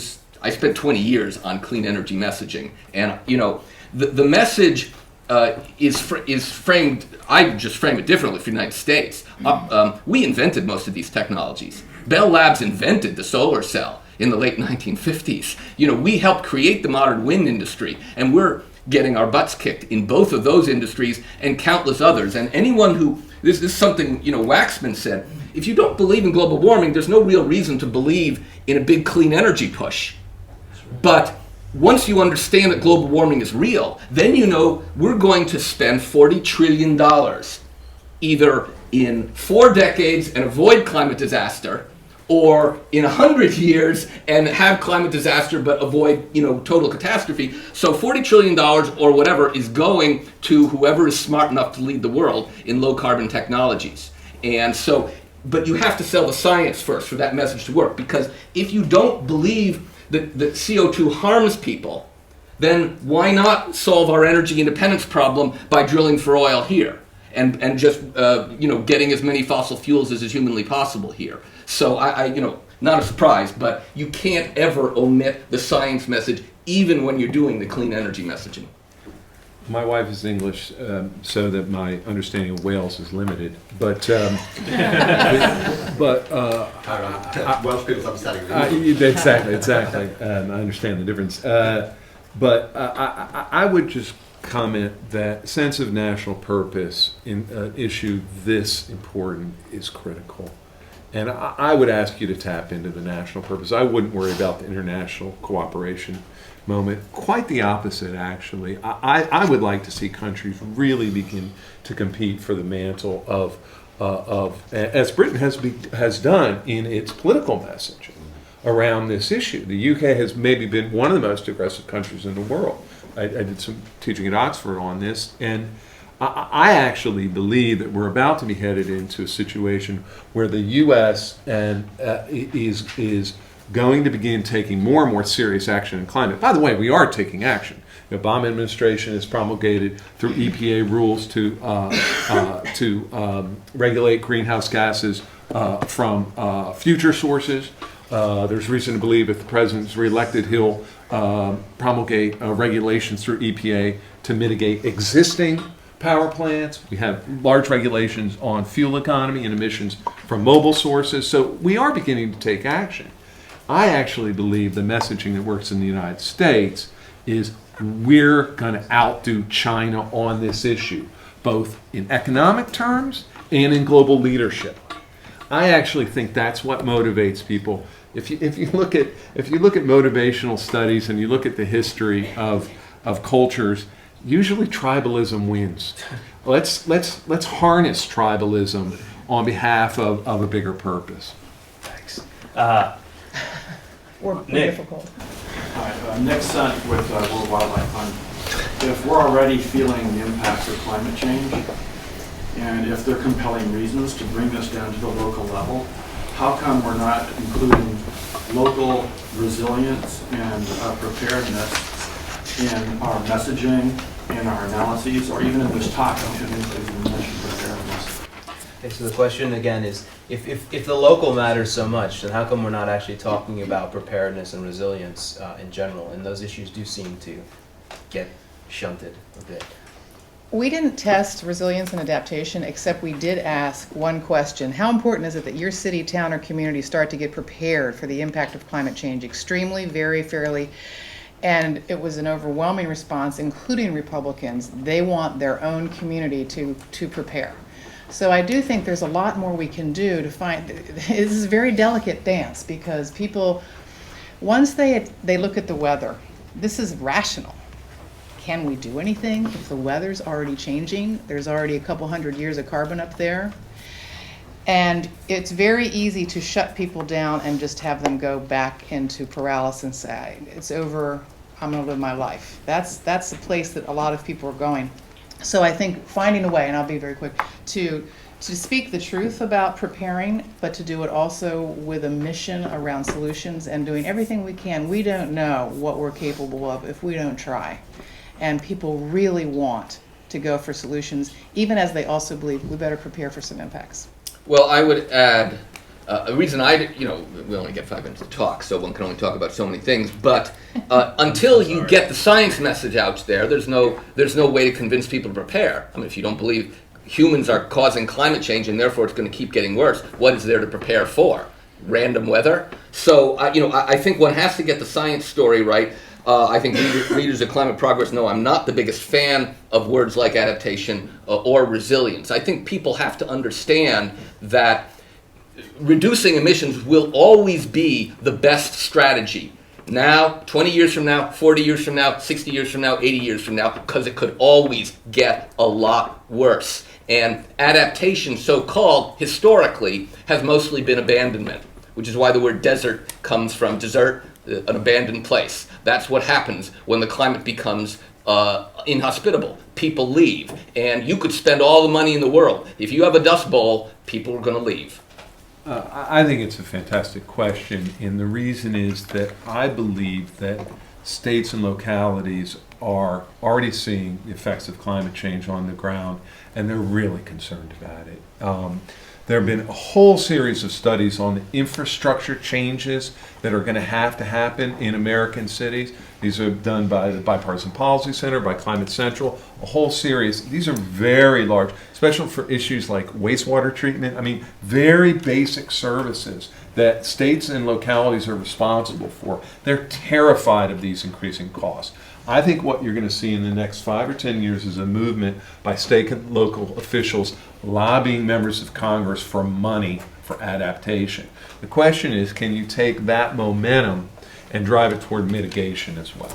L: I spent 20 years on clean energy messaging, and the message is framed. I just frame it differently for the United States. We invented most of these technologies. Bell Labs invented the solar cell in the late 1950s. We helped create the modern wind industry, and we're getting our butts kicked in both of those industries and countless others. And anyone who, this is something, Waxman said, if you don't believe in global warming, there's no real reason to believe in a big clean energy push. But once you understand that global warming is real, then we're going to spend $40 trillion either in 4 decades and avoid climate disaster, or in 100 years and have climate disaster but avoid total catastrophe. So $40 trillion or whatever is going to whoever is smart enough to lead the world in low carbon technologies. And so, but you have to sell the science first for that message to work, because if you don't believe that CO2 harms people, then why not solve our energy independence problem by drilling for oil here and just getting as many fossil fuels as is humanly possible here? So not a surprise, but you can't ever omit the science message, even when you're doing the clean energy messaging.
P: My wife is English, so that my understanding of Wales is limited. But
Q: Welsh people's understanding.
P: Exactly. I understand the difference. But I would just comment that sense of national purpose in an issue this important is critical. And I would ask you to tap into the national purpose. I wouldn't worry about the international cooperation moment. Quite the opposite, actually. I would like to see countries really begin to compete for the mantle of as Britain has done in its political messaging around this issue. The UK has maybe been one of the most aggressive countries in the world. I did some teaching at Oxford on this, and I actually believe that we're about to be headed into a situation where the U.S. is going to begin taking more and more serious action in climate. By the way, we are taking action. The Obama administration has promulgated through EPA rules to regulate greenhouse gases from future sources. There's reason to believe if the president's reelected, he'll promulgate regulations through EPA to mitigate existing power plants. We have large regulations on fuel economy and emissions from mobile sources. So we are beginning to take action. I actually believe the messaging that works in the United States is we're going to outdo China on this issue, both in economic terms and in global leadership. I actually think that's what motivates people. If you look at motivational studies and you look at the history of cultures, usually tribalism wins. Let's harness tribalism on behalf of a bigger purpose.
A: Thanks.
E: Or
A: Nick.
E: difficult.
R: Hi, Nick Sent with World Wildlife Fund. If we're already feeling the impacts of climate change, and if there are compelling reasons to bring this down to the local level, how come we're not including local resilience and preparedness in our messaging, in our analyses, or even in this talk? I don't even mention preparedness.
A: Okay, so the question again is, if the local matters so much, then how come we're not actually talking about preparedness and resilience in general? And those issues do seem to get shunted a bit.
K: We didn't test resilience and adaptation, except we did ask one question. How important is it that your city, town, or community start to get prepared for the impact of climate change? Extremely, very fairly. And it was an overwhelming response, including Republicans. They want their own community to prepare. So I do think there's a lot more we can do to find. This is a very delicate dance because people, once they look at the weather, this is rational. Can we do anything if the weather's already changing? There's already a couple hundred years of carbon up there. And it's very easy to shut people down and just have them go back into paralysis and say, it's over, I'm gonna live my life. That's the place that a lot of people are going. So I think finding a way, and I'll be very quick, to speak the truth about preparing, but to do it also with a mission around solutions and doing everything we can. We don't know what we're capable of if we don't try. And people really want to go for solutions, even as they also believe we better prepare for some impacts.
L: Well, I would add a reason we only get 5 minutes to talk, so one can only talk about so many things. But until you get the science message out there, there's no way to convince people to prepare. I mean, if you don't believe humans are causing climate change and therefore it's going to keep getting worse, what is there to prepare for? Random weather? So, I think one has to get the science story right. I think readers of Climate Progress know I'm not the biggest fan of words like adaptation or resilience. I think people have to understand that reducing emissions will always be the best strategy. Now, 20 years from now, 40 years from now, 60 years from now, 80 years from now, because it could always get a lot worse. And adaptation, so-called, historically, has mostly been abandonment, which is why the word desert comes from desert, an abandoned place. That's what happens when the climate becomes inhospitable. People leave. And you could spend all the money in the world. If you have a dust bowl, people are going to leave.
P: I think it's a fantastic question, and the reason is that I believe that states and localities are already seeing the effects of climate change on the ground, and they're really concerned about it. There have been a whole series of studies on the infrastructure changes that are going to happen in American cities. These are done by the Bipartisan Policy Center, by Climate Central, a whole series. These are very large, especially for issues like wastewater treatment. I mean, very basic services that states and localities are responsible for. They're terrified of these increasing costs. I think what you're going to see in the next 5 or 10 years is a movement by state and local officials lobbying members of Congress for money for adaptation. The question is, can you take that momentum and drive it toward mitigation as well?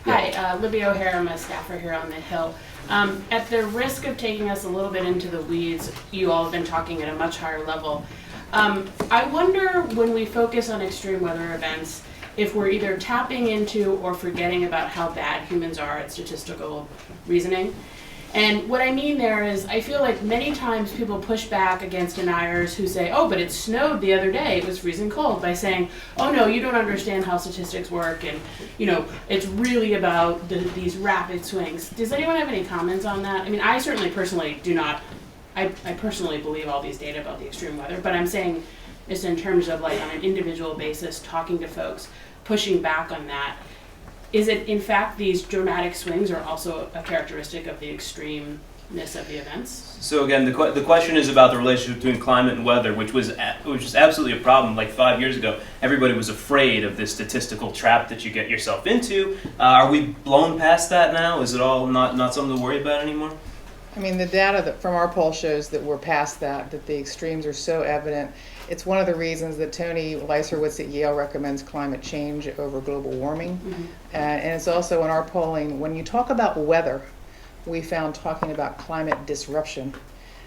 S: Hi, Libby O'Hara, I'm a staffer here on the Hill. At the risk of taking us a little bit into the weeds, you all have been talking at a much higher level. I wonder, when we focus on extreme weather events, if we're either tapping into or forgetting about how bad humans are at statistical reasoning. And what I mean there is, I feel like many times people push back against deniers who say, oh, but it snowed the other day, it was freezing cold, by saying, oh no, you don't understand how statistics work, and it's really about these rapid swings. Does anyone have any comments on that? I mean, I certainly personally do not, I personally believe all these data about the extreme weather, but I'm saying just in terms of like on an individual basis, talking to folks, pushing back on that. Is it, in fact, these dramatic swings are also a characteristic of the extremeness of the events?
A: So again, the question is about the relationship between climate and weather, which was absolutely a problem. Like 5 years ago, everybody was afraid of this statistical trap that you get yourself into. Are we blown past that now? Is it all not something to worry about anymore?
K: I mean, the data from our poll shows that we're past that the extremes are so evident. It's one of the reasons that Tony Leiserowitz at Yale recommends climate change over global warming.
S: Mm-hmm.
K: And it's also in our polling, when you talk about weather, we found talking about climate disruption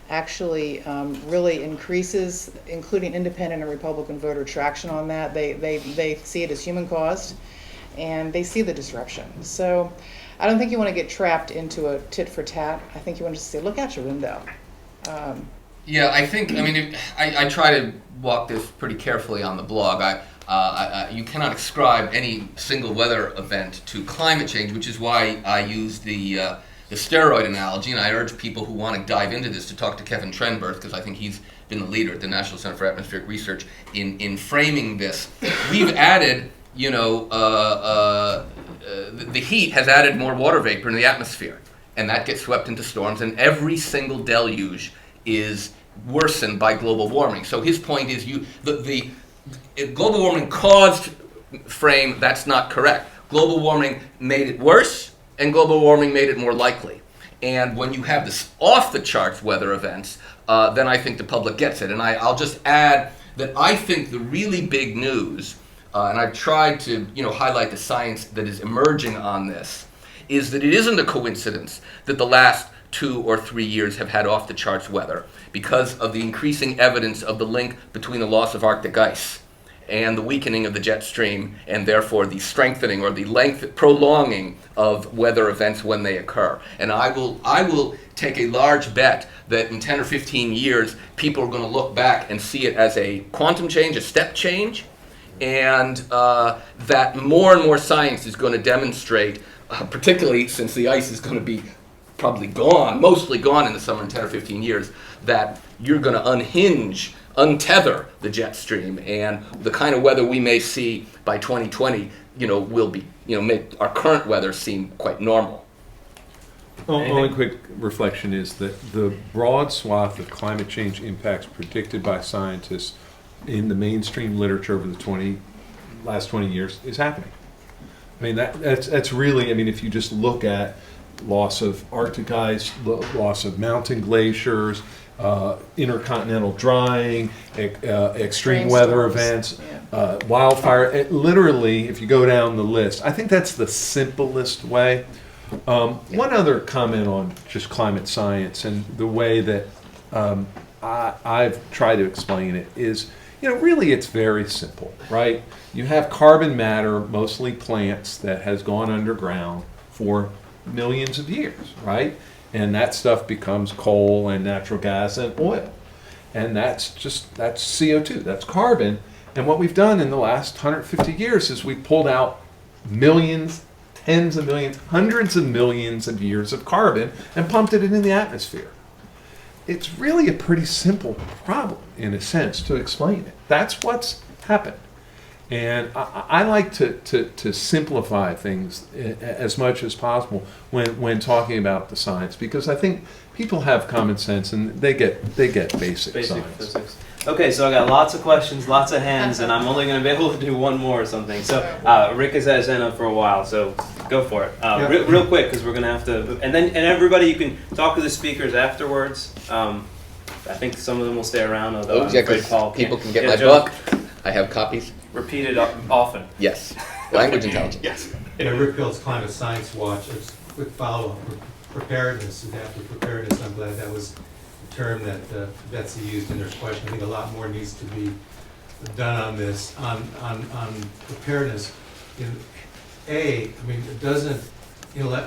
K: actually really increases, including independent and Republican voter traction on that. They see it as human caused, and they see the disruption. So I don't think you want to get trapped into a tit for tat. I think you want to say, look out your window.
L: Yeah, I think, I mean, I try to walk this pretty carefully on the blog. You cannot ascribe any single weather event to climate change, which is why I use the steroid analogy, and I urge people who want to dive into this to talk to Kevin Trenberth, because I think he's been the leader at the National Center for Atmospheric Research in framing this. We've added, the heat has added more water vapor in the atmosphere, and that gets swept into storms, and every single deluge is worsened by global warming. So his point is the global warming caused frame, that's not correct. Global warming made it worse, and global warming made it more likely. And when you have this off-the-charts weather events, then I think the public gets it. And I'll just add that I think the really big news, and I've tried to highlight the science that is emerging on this, is that it isn't a coincidence that the last 2 or 3 years have had off-the-charts weather because of the increasing evidence of the link between the loss of Arctic ice and the weakening of the jet stream, and therefore the strengthening or the prolonging of weather events when they occur. And I will take a large bet that in 10 or 15 years, people are going to look back and see it as a quantum change, a step change, and that more and more science is going to demonstrate, particularly since the ice is going to be probably gone, mostly gone in the summer in 10 or 15 years, that you're going to untether the jet stream, and the kind of weather we may see by 2020, will be, make our current weather seem quite normal.
P: Only quick reflection is that the broad swath of climate change impacts predicted by scientists in the mainstream literature over the last 20 years is happening. I mean, that's really, if you just look at loss of Arctic ice, loss of mountain glaciers, intercontinental drying, extreme weather events, wildfire. Literally, if you go down the list, I think that's the simplest way. One other comment on just climate science and the way that I've tried to explain it is, really it's very simple, right? You have carbon matter, mostly plants, that has gone underground for millions of years, right? And that stuff becomes coal and natural gas and oil. And that's CO2, that's carbon. And what we've done in the last 150 years is we've pulled out millions, tens of millions, hundreds of millions of years of carbon and pumped it into the atmosphere. It's really a pretty simple problem, in a sense, to explain it. That's what's happened. And I like to simplify things as much as possible when talking about the science, because I think people have common sense and they get basic science.
A: Physics. Okay, so I got lots of questions, lots of hands, and I'm only going to be able to do one more or something. So Rick has had his hand up for a while, so go for it. Real quick, because we're going to have to, and everybody, you can talk to the speakers afterwards. I think some of them will stay around, although I'm afraid Paul can't.
L: People can get my book. I have copies.
A: Repeat it often.
L: Yes. Language intelligence.
A: Yes.
T: Rick Pilt's Climate Science Watch. A quick follow-up. Preparedness, adaptive preparedness. I'm glad that was the term that Betsy used in her question. I think a lot more needs to be done on this. On preparedness, doesn't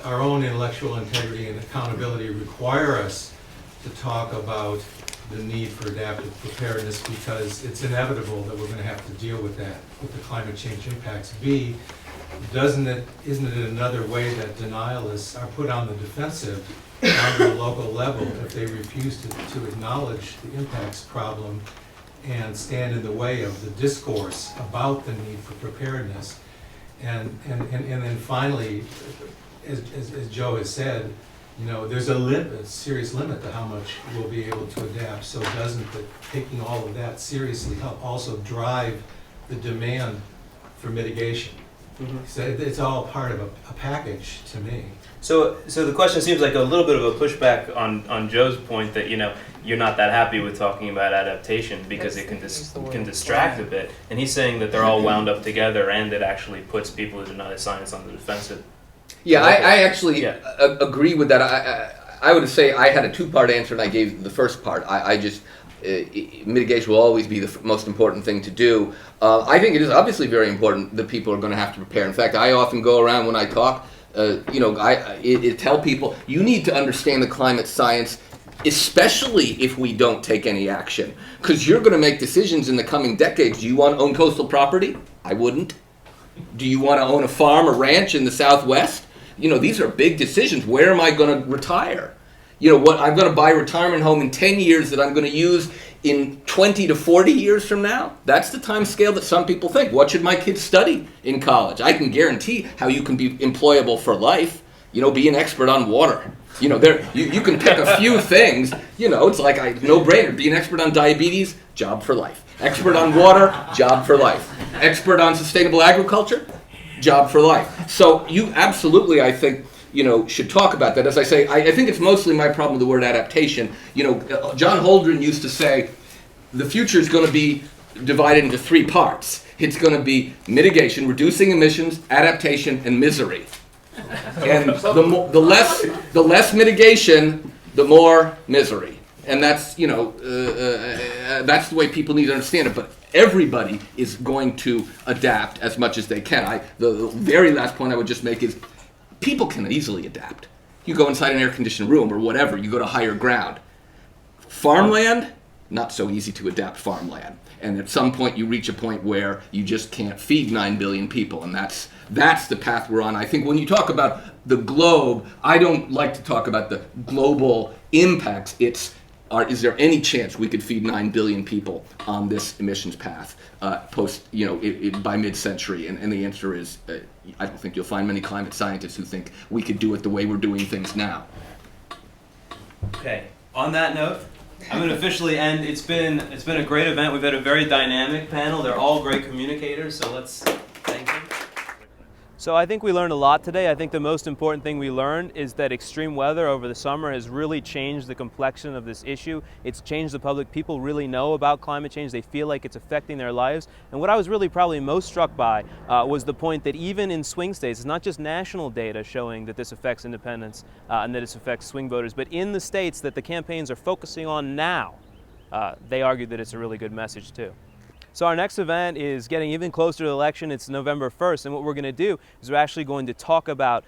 T: our own intellectual integrity and accountability require us to talk about the need for adaptive preparedness, because it's inevitable that we're going to have to deal with that, with the climate change impacts. B, isn't it another way that denialists are put on the defensive on the local level if they refuse to acknowledge the impacts problem and stand in the way of the discourse about the need for preparedness? And then finally, as Joe has said, there's a serious limit to how much we'll be able to adapt. So doesn't taking all of that seriously help also drive the demand for mitigation? Mm-hmm. So it's all part of a package to me.
A: So the question seems like a little bit of a pushback on Joe's point that you're not that happy with talking about adaptation because it can distract a bit, and he's saying that they're all wound up together and it actually puts people who deny the science on the defensive.
L: Yeah, I actually agree with that. I would say I had a two-part answer, and I gave the first part. Mitigation will always be the most important thing to do. I think it is obviously very important that people are going to have to prepare. In fact, I often go around when I talk, tell people, you need to understand the climate science, especially if we don't take any action, because you're going to make decisions in the coming decades. Do you want to own coastal property? I wouldn't. Do you want to own a farm or ranch in the Southwest? These are big decisions. Where am I going to retire? I'm going to buy a retirement home in 10 years that I'm going to use in 20 to 40 years from now. That's the time scale that some people think. What should my kids study in college? I can guarantee how you can be employable for life. Be an expert on water. You can pick a few things. It's like a no-brainer. Be an expert on diabetes, job for life. Expert on water, job for life. Expert on sustainable agriculture, job for life. So you absolutely, I think, should talk about that. As I say, I think it's mostly my problem with the word adaptation. John Holdren used to say, the future is going to be divided into three parts. It's going to be mitigation, reducing emissions, adaptation, and misery. And the less mitigation, the more misery. And that's, that's the way people need to understand it. But everybody is going to adapt as much as they can. The very last point I would just make is people can easily adapt. You go inside an air-conditioned room or whatever, you go to higher ground. Farmland, not so easy to adapt farmland. And at some point you reach a point where you just can't feed 9 billion people, and that's the path we're on. I think when you talk about the globe, I don't like to talk about the global impacts. Is there any chance we could feed 9 billion people on this emissions path by mid-century? And the answer is, I don't think you'll find many climate scientists who think we could do it the way we're doing things now.
A: Okay. On that note, I'm going to officially end. It's been a great event. We've had a very dynamic panel. They're all great communicators. So let's thank them. So I think we learned a lot today. I think the most important thing we learned is that extreme weather over the summer has really changed the complexion of this issue. It's changed the public. People really know about climate change. They feel like it's affecting their lives. And what I was really probably most struck by was the point that even in swing states, it's not just national data showing that this affects independents and that this affects swing voters, but in the states that the campaigns are focusing on now, they argue that it's a really good message too. So our next event is getting even closer to the election. It's November 1st, and what we're going to do is we're actually going to talk about,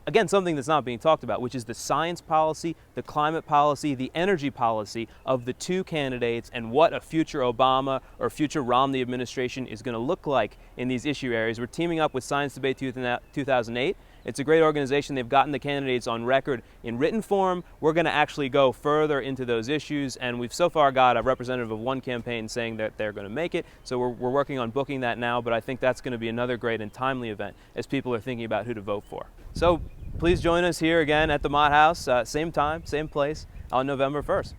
A: again, something that's not being talked about, which is the science policy, the climate policy, the energy policy of the two candidates and what a future Obama or future Romney administration is going to look like in these issue areas. We're teaming up with Science Debate 2008, It's a great organization. They've gotten the candidates on record in written form. We're going to actually go further into those issues, and we've so far got a representative of one campaign saying that they're going to make it. So we're working on booking that now, but I think that's going to be another great and timely event as people are thinking about who to vote for. So please join us here again at the Mott House, same time, same place, on November 1st.